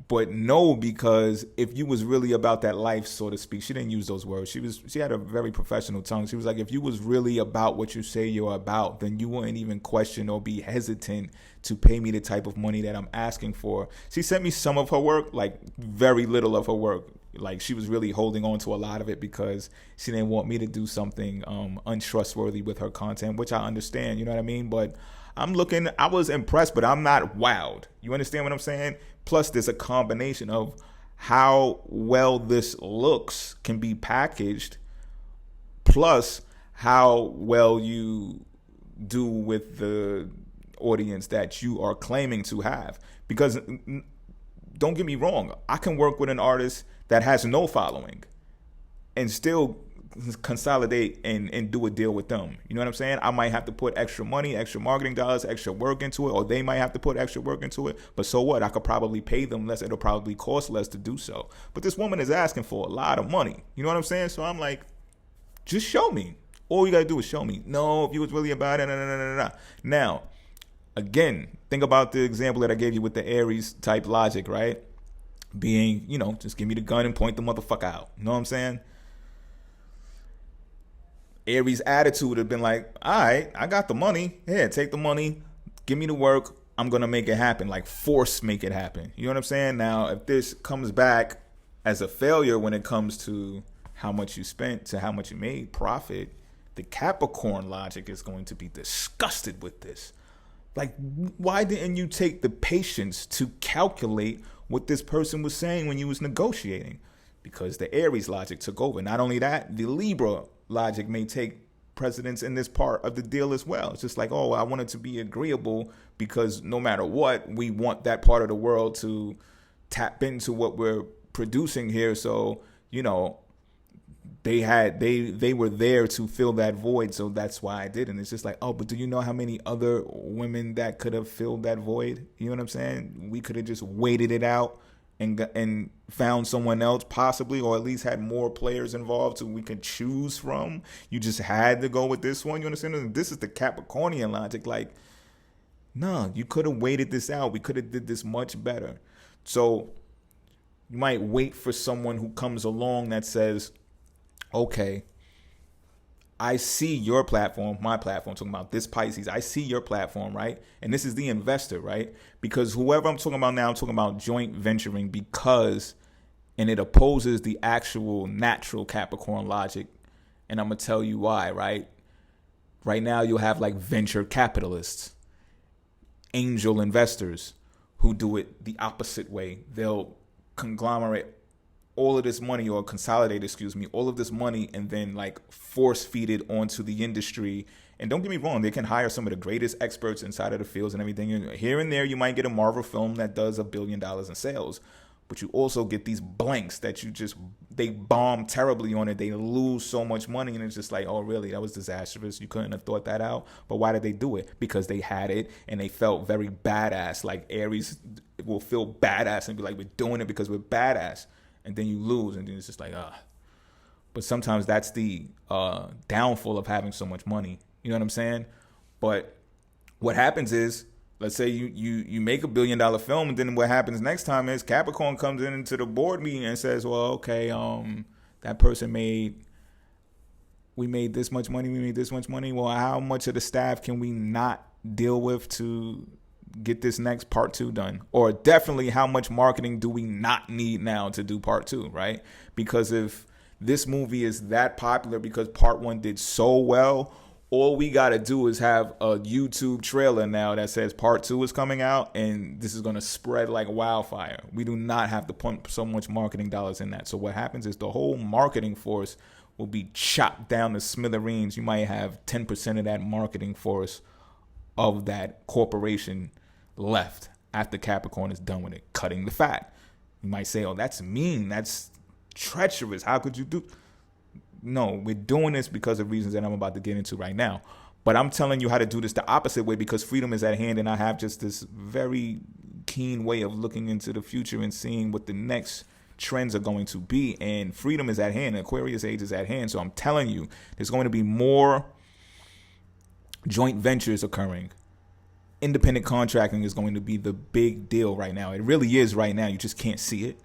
But no, because if you was really about that life, so to speak, she didn't use those words. She had a very professional tongue. She was like, if you was really about what you say you're about, then you wouldn't even question or be hesitant to pay me the type of money that I'm asking for. She sent me some of her work, like very little of her work. Like she was really holding on to a lot of it because she didn't want me to do something untrustworthy with her content, which I understand, you know what I mean? But I was impressed, but I'm not wowed. You understand what I'm saying? Plus, there's a combination of how well this looks can be packaged, plus how well you do with the audience that you are claiming to have. Because don't get me wrong, I can work with an artist that has no following and still consolidate and do a deal with them. You know what I'm saying? I might have to put extra money, extra marketing dollars, extra work into it, or they might have to put extra work into it. But so what? I could probably pay them less. It'll probably cost less to do so. But this woman is asking for a lot of money. You know what I'm saying? So I'm like, just show me. All you got to do is show me. No, if you was really about it, Now, again, think about the example that I gave you with the Aries type logic, right? Being, just give me the gun and point the motherfucker out. You know what I'm saying? Aries' attitude would have been like, all right, I got the money. Yeah, take the money. Give me the work. I'm going to make it happen. Like force make it happen. You know what I'm saying? Now, if this comes back as a failure when it comes to how much you spent to how much you made, profit, the Capricorn logic is going to be disgusted with this. Like, why didn't you take the patience to calculate what this person was saying when you was negotiating? Because the Aries logic took over. Not only that, the Libra logic may take precedence in this part of the deal as well. It's just like, oh, I want it to be agreeable because no matter what, we want that part of the world to tap into what we're producing here. So, they were there to fill that void, so that's why I did. And it's just like, oh, but do you know how many other women that could have filled that void? You know what I'm saying? We could have just waited it out and found someone else possibly, or at least had more players involved so we could choose from. You just had to go with this one. You understand? And this is the Capricornian logic. Like, no, you could have waited this out. We could have did this much better. So you might wait for someone who comes along that says, okay, I see your platform, my platform, talking about this Pisces. I see your platform, right? And this is the investor, right? Because whoever I'm talking about now, I'm talking about joint venturing and it opposes the actual natural Capricorn logic. And I'm going to tell you why, right? Right now, you'll have like venture capitalists, angel investors who do it the opposite way. They'll conglomerate all of this money, or consolidate, all of this money, and then like force feed it onto the industry. And don't get me wrong, they can hire some of the greatest experts inside of the fields and everything. And here and there, you might get a Marvel film that does $1 billion in sales, but you also get these blanks that they bomb terribly on it. They lose so much money, and it's just like, oh, really? That was disastrous. You couldn't have thought that out. But why did they do it? Because they had it, and they felt very badass. Like Aries will feel badass and be like, we're doing it because we're badass. And then you lose, and then it's just like, But sometimes that's the downfall of having so much money. You know what I'm saying? But what happens is, let's say you make $1 billion film, and then what happens next time is Capricorn comes into the board meeting and says, well, okay, that person we made this much money, we made this much money. Well, how much of the staff can we not deal with to get this next part 2 done? Or definitely, how much marketing do we not need now to do part 2, right? Because if this movie is that popular because part 1 did so well, all we got to do is have a YouTube trailer now that says part 2 is coming out, and this is going to spread like wildfire. We do not have to pump so much marketing dollars in that. So what happens is the whole marketing force will be chopped down to smithereens. You might have 10% of that marketing force of that corporation left after Capricorn is done with it, cutting the fat. You might say, oh, that's mean. That's treacherous. How could you do? No, we're doing this because of reasons that I'm about to get into right now. But I'm telling you how to do this the opposite way, because freedom is at hand, and I have just this very keen way of looking into the future and seeing what the next trends are going to be. And freedom is at hand. Aquarius age is at hand. So I'm telling you, there's going to be more joint ventures occurring. Independent contracting is going to be the big deal right now. It really is right now. You just can't see it.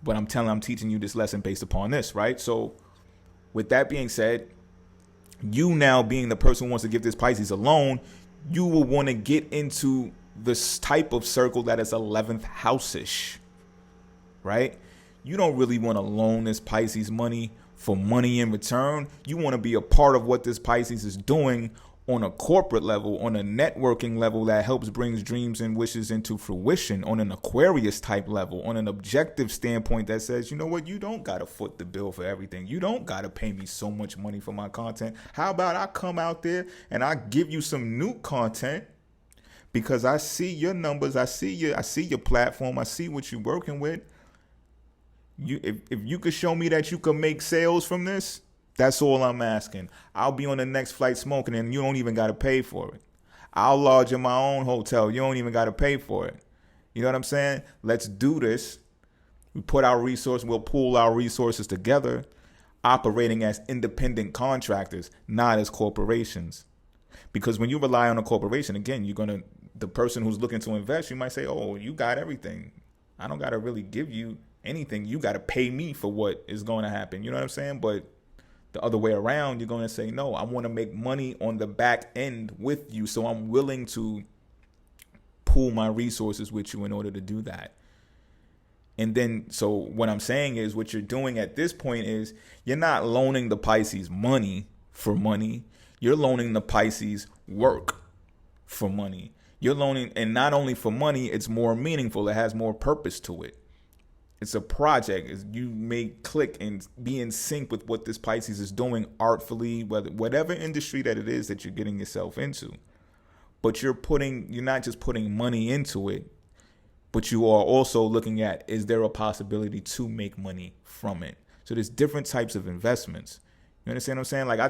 But I'm teaching you this lesson based upon this, right? So with that being said, you now being the person who wants to give this Pisces a loan, you will want to get into this type of circle that is 11th house-ish, right? You don't really want to loan this Pisces money for money in return. You want to be a part of what this Pisces is doing on a corporate level, on a networking level that helps brings dreams and wishes into fruition, on an Aquarius type level, on an objective standpoint that says, you know what, you don't got to foot the bill for everything. You don't got to pay me so much money for my content. How about I come out there and I give you some new content, because I see your numbers, I see your platform, I see what you're working with. If you could show me that you can make sales from this, that's all I'm asking. I'll be on the next flight smoking, and you don't even got to pay for it. I'll lodge in my own hotel. You don't even got to pay for it. You know what I'm saying? Let's do this. We put our resources, we'll pool our resources together, operating as independent contractors, not as corporations. Because when you rely on a corporation, again, the person who's looking to invest, you might say, oh, you got everything. I don't got to really give you anything. You got to pay me for what is going to happen. You know what I'm saying? But the other way around, you're going to say, no, I want to make money on the back end with you. So I'm willing to pool my resources with you in order to do that. And then, so what I'm saying is, what you're doing at this point is, you're not loaning the Pisces money for money. You're loaning the Pisces work for money. You're loaning, and not only for money, it's more meaningful. It has more purpose to it. It's a project. You may click and be in sync with what this Pisces is doing artfully, whatever industry that it is that you're getting yourself into. But you're not just putting money into it, but you are also looking at, is there a possibility to make money from it? So there's different types of investments. You understand what I'm saying? Like I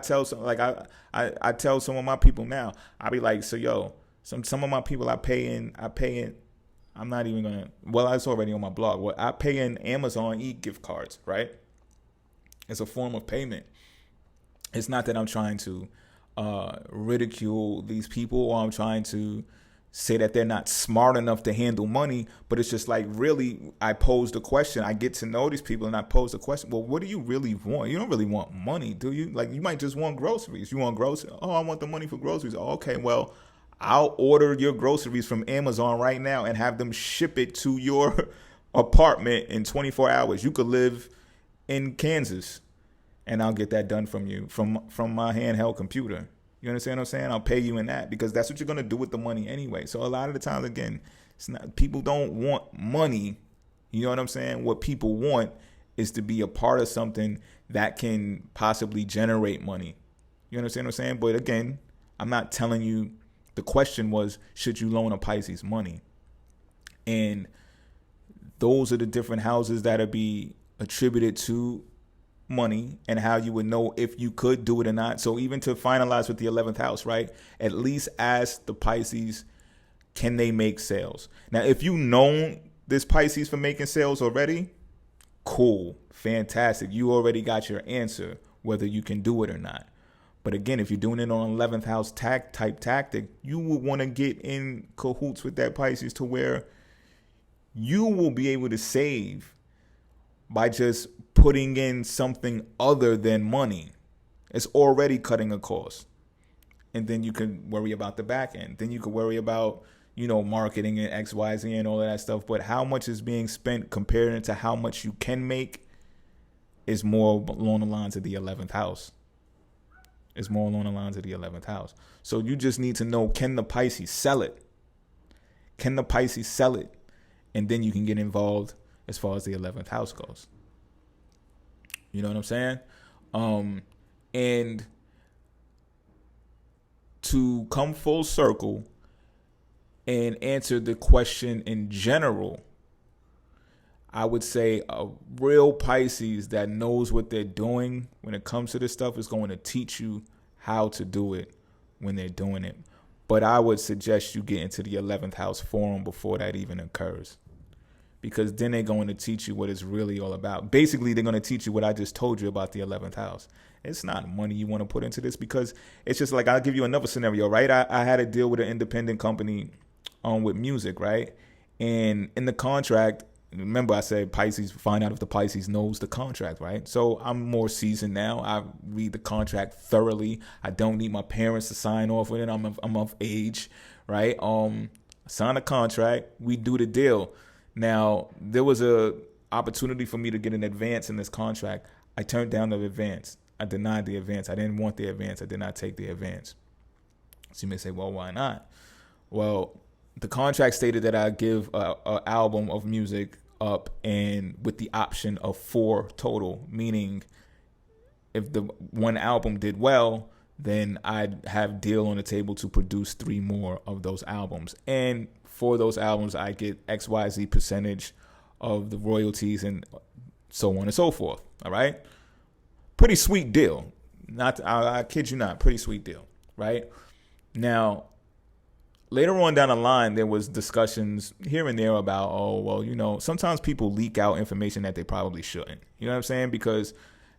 tell some of my people now, I be like, so yo, some of my people I pay in, I'm not even gonna, well, it's already on my blog. Well, I pay in Amazon gift cards, right? It's a form of payment. It's not that I'm trying to ridicule these people, or I'm trying to say that they're not smart enough to handle money, but it's just like, really, I posed a question. I get to know these people and I pose a question. Well, what do you really want? You don't really want money, do you? Like, you might just want groceries. You want groceries? Oh, I want the money for groceries. Oh, okay, well, I'll order your groceries from Amazon right now and have them ship it to your apartment in 24 hours. You could live in Kansas and I'll get that done from you from my handheld computer. You understand what I'm saying? I'll pay you in that, because that's what you're going to do with the money anyway. So a lot of the times, again, it's not, people don't want money. You know what I'm saying? What people want is to be a part of something that can possibly generate money. You understand what I'm saying? But again, I'm not telling you. The question was, should you loan a Pisces money? And those are the different houses that'll be attributed to money and how you would know if you could do it or not. So even to finalize with the 11th house, right? At least ask the Pisces, can they make sales? Now, if you known this Pisces for making sales already, cool, fantastic. You already got your answer, whether you can do it or not. But again, if you're doing it on 11th house type tactic, you will want to get in cahoots with that Pisces to where you will be able to save by just putting in something other than money. It's already cutting a cost. And then you can worry about the back end. Then you can worry about, marketing and X, Y, Z and all of that stuff. But how much is being spent compared to how much you can make is more along the lines of the 11th house. It's more along the lines of the 11th house. So you just need to know, can the Pisces sell it? Can the Pisces sell it? And then you can get involved as far as the 11th house goes. You know what I'm saying? And to come full circle and answer the question in general, I would say a real Pisces that knows what they're doing when it comes to this stuff is going to teach you how to do it when they're doing it. But I would suggest you get into the 11th house forum before that even occurs, because then they're going to teach you what it's really all about. Basically, they're going to teach you what I just told you about the 11th house. It's not money you want to put into this, because it's just like, I'll give you another scenario, right? I had a deal with an independent company with music, right? And in the contract, remember I said Pisces, find out if the Pisces knows the contract, right? So I'm more seasoned now. I read the contract thoroughly. I don't need my parents to sign off with it. I'm of age, right? Sign a contract. We do the deal. Now, there was a opportunity for me to get an advance in this contract. I turned down the advance. I denied the advance. I didn't want the advance. I did not take the advance. So you may say, well, why not? Well, the contract stated that I give an album of music up, and with the option of 4 total, meaning if the one album did well, then I'd have deal on the table to produce 3 more of those albums. And for those albums, I get XYZ percentage of the royalties and so on and so forth. All right. Pretty sweet deal. I kid you not, pretty sweet deal. Right. Now, later on down the line, there was discussions here and there about, sometimes people leak out information that they probably shouldn't. You know what I'm saying? Because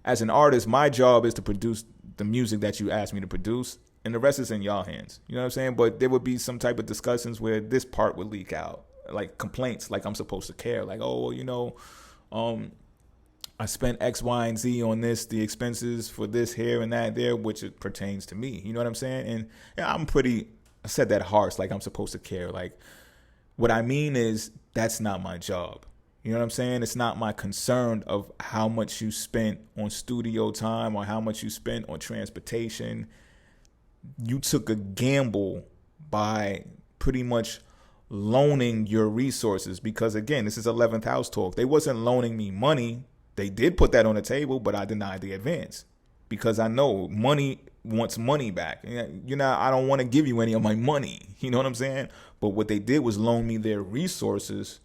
as an artist, my job is to produce the music that you asked me to produce, and the rest is in y'all hands. You know what I'm saying? But there would be some type of discussions where this part would leak out, like complaints, like I'm supposed to care. Like, I spent X, Y, and Z on this, the expenses for this here and that there, which it pertains to me. You know what I'm saying? And I said that harsh, like I'm supposed to care. Like, what I mean is, that's not my job. You know what I'm saying? It's not my concern of how much you spent on studio time or how much you spent on transportation. You took a gamble by pretty much loaning your resources, because again, this is 11th house talk. They wasn't loaning me money. They did put that on the table, but I denied the advance because I know money wants money back. I don't want to give you any of my money. You know what I'm saying? But what they did was loan me their resources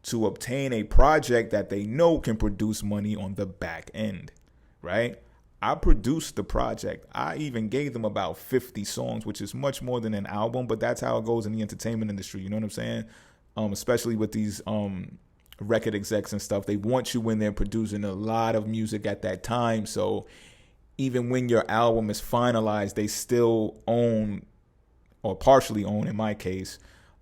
to obtain a project that they know can produce money on the back end, right? I produced the project. I even gave them about 50 songs, which is much more than an album, but that's how it goes in the entertainment industry. You know what I'm saying? Especially with these record execs and stuff. They want you in there producing a lot of music at that time. So even when your album is finalized, they still own, or partially own in my case,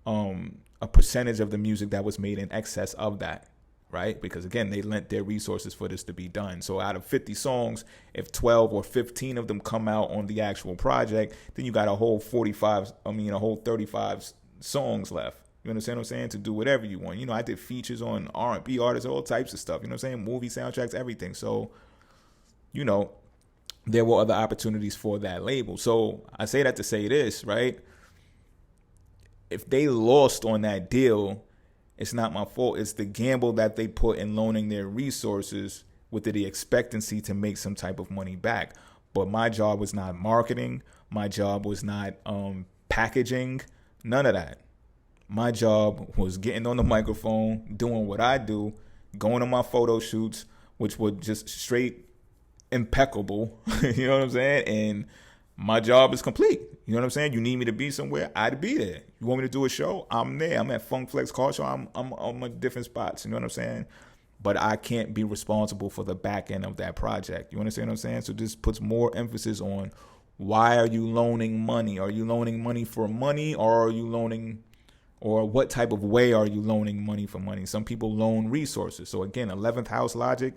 a percentage of the music that was made in excess of that, right? Because again, they lent their resources for this to be done. So out of 50 songs, if 12 or 15 of them come out on the actual project, then you got a whole 35 songs left. You understand what I'm saying? To do whatever you want. You know, I did features on R&B artists, all types of stuff. You know what I'm saying? Movie soundtracks, everything. So, you know, there were other opportunities for that label. So I say that to say this, right? If they lost on that deal, it's not my fault. It's the gamble that they put in loaning their resources with the expectancy to make some type of money back. But my job was not marketing. My job was not packaging. None of that. My job was getting on the microphone, doing what I do, going to my photo shoots, which were just straight impeccable. You know what I'm saying? And my job is complete. You know what I'm saying? You need me to be somewhere, I'd be there. You want me to do a show? I'm there. I'm at Funk Flex Car Show. I'm at different spots. You know what I'm saying? But I can't be responsible for the back end of that project. You understand what I'm saying? So this puts more emphasis on, why are you loaning money? Are you loaning money for money, or are you loaning, or what type of way are you loaning money for money? Some people loan resources. So again, 11th house logic,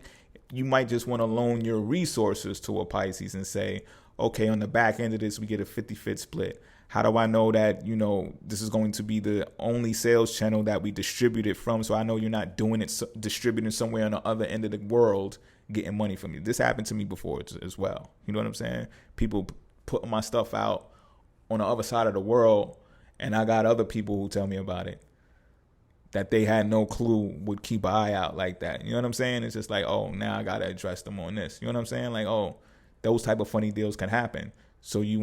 you might just want to loan your resources to a Pisces and say, okay, on the back end of this, we get a 50-50 split. How do I know that, you know, this is going to be the only sales channel that we distribute it from? So I know you're not doing it, distributing somewhere on the other end of the world, getting money from you. This happened to me before as well. You know what I'm saying? People putting my stuff out on the other side of the world, and I got other people who tell me about it that they had no clue would keep an eye out like that. You know what I'm saying? It's just like, oh, now I got to address them on this. You know what I'm saying? Like, oh, those type of funny deals can happen. So you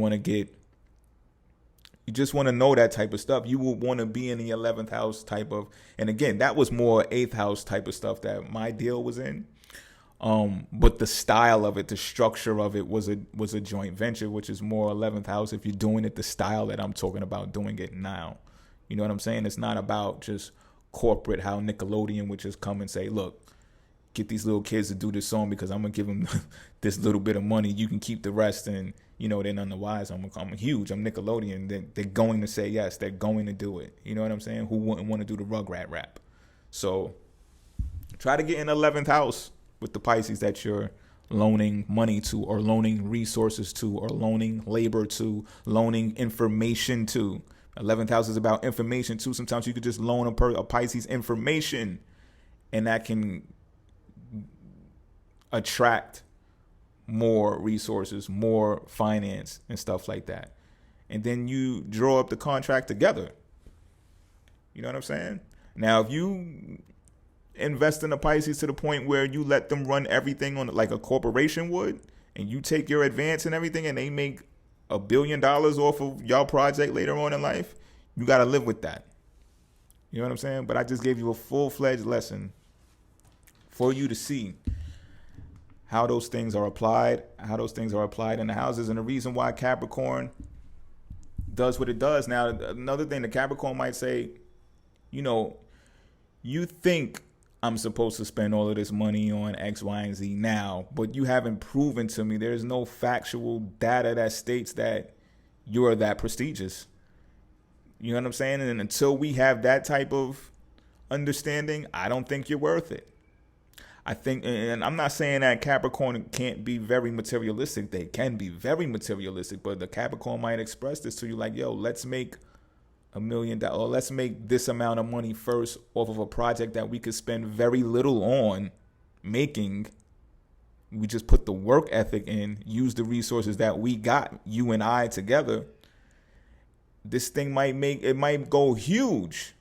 just want to know that type of stuff. You will want to be in the 11th house type of, and again, that was more 8th house type of stuff that my deal was in. But the style of it, the structure of it was a joint venture, which is more 11th house. If you're doing it the style that I'm talking about doing it now, you know what I'm saying? It's not about just corporate, how Nickelodeon would just come and say, look, get these little kids to do this song because I'm going to give them this little bit of money. You can keep the rest. And, you know, they're none the wise. I'm huge. I'm Nickelodeon. They're going to say yes. They're going to do it. You know what I'm saying? Who wouldn't want to do the Rugrat rap? So try to get in the 11th house with the Pisces that you're loaning money to, or loaning resources to, or loaning labor to, loaning information to. 11th house is about information too. Sometimes you could just loan a Pisces information, and that can attract more resources, more finance and stuff like that. And then you draw up the contract together. You know what I'm saying? Now, if you invest in a Pisces to the point where you let them run everything on like a corporation would, and you take your advance and everything, and they make $1 billion off of y'all project later on in life, you got to live with that. You know what I'm saying? But I just gave you a full-fledged lesson for you to see how those things are applied in the houses, and the reason why Capricorn does what it does. Now, another thing, the Capricorn might say, you know, you think I'm supposed to spend all of this money on X, Y, and Z now, but you haven't proven to me. There's no factual data that states that you're that prestigious. You know what I'm saying? And until we have that type of understanding, I don't think you're worth it. I think, and I'm not saying that Capricorn can't be very materialistic. They can be very materialistic, but the Capricorn might express this to you like, yo, let's make $1 million, or let's make this amount of money first off of a project that we could spend very little on making. We just put the work ethic in, use the resources that we got, you and I together. This thing might go huge.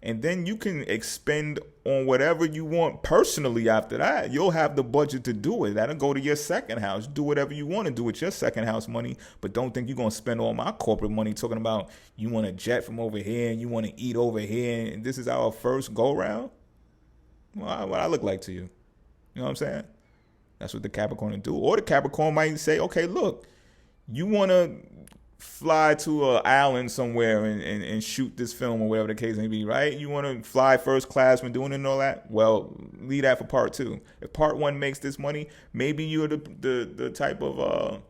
And then you can expend on whatever you want personally after that. You'll have the budget to do it. That'll go to your second house. Do whatever you want to do with your second house money. But don't think you're going to spend all my corporate money talking about you want to jet from over here and you want to eat over here. And this is our first go round. what I look like to you. You know what I'm saying? That's what the Capricorn will do. Or the Capricorn might say, okay, look, you want to fly to an island somewhere and shoot this film or whatever the case may be, right? You want to fly first class when doing it and all that? Well, leave that for part two. If part one makes this money, maybe you're the type of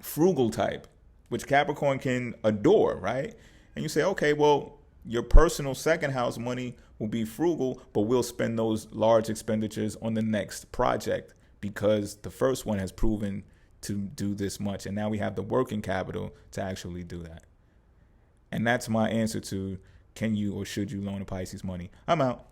frugal type, which Capricorn can adore, right? And you say, okay, well, your personal second house money will be frugal, but we'll spend those large expenditures on the next project because the first one has proven to do this much. And now we have the working capital to actually do that. And that's my answer to, can you or should you loan a Pisces money? I'm out.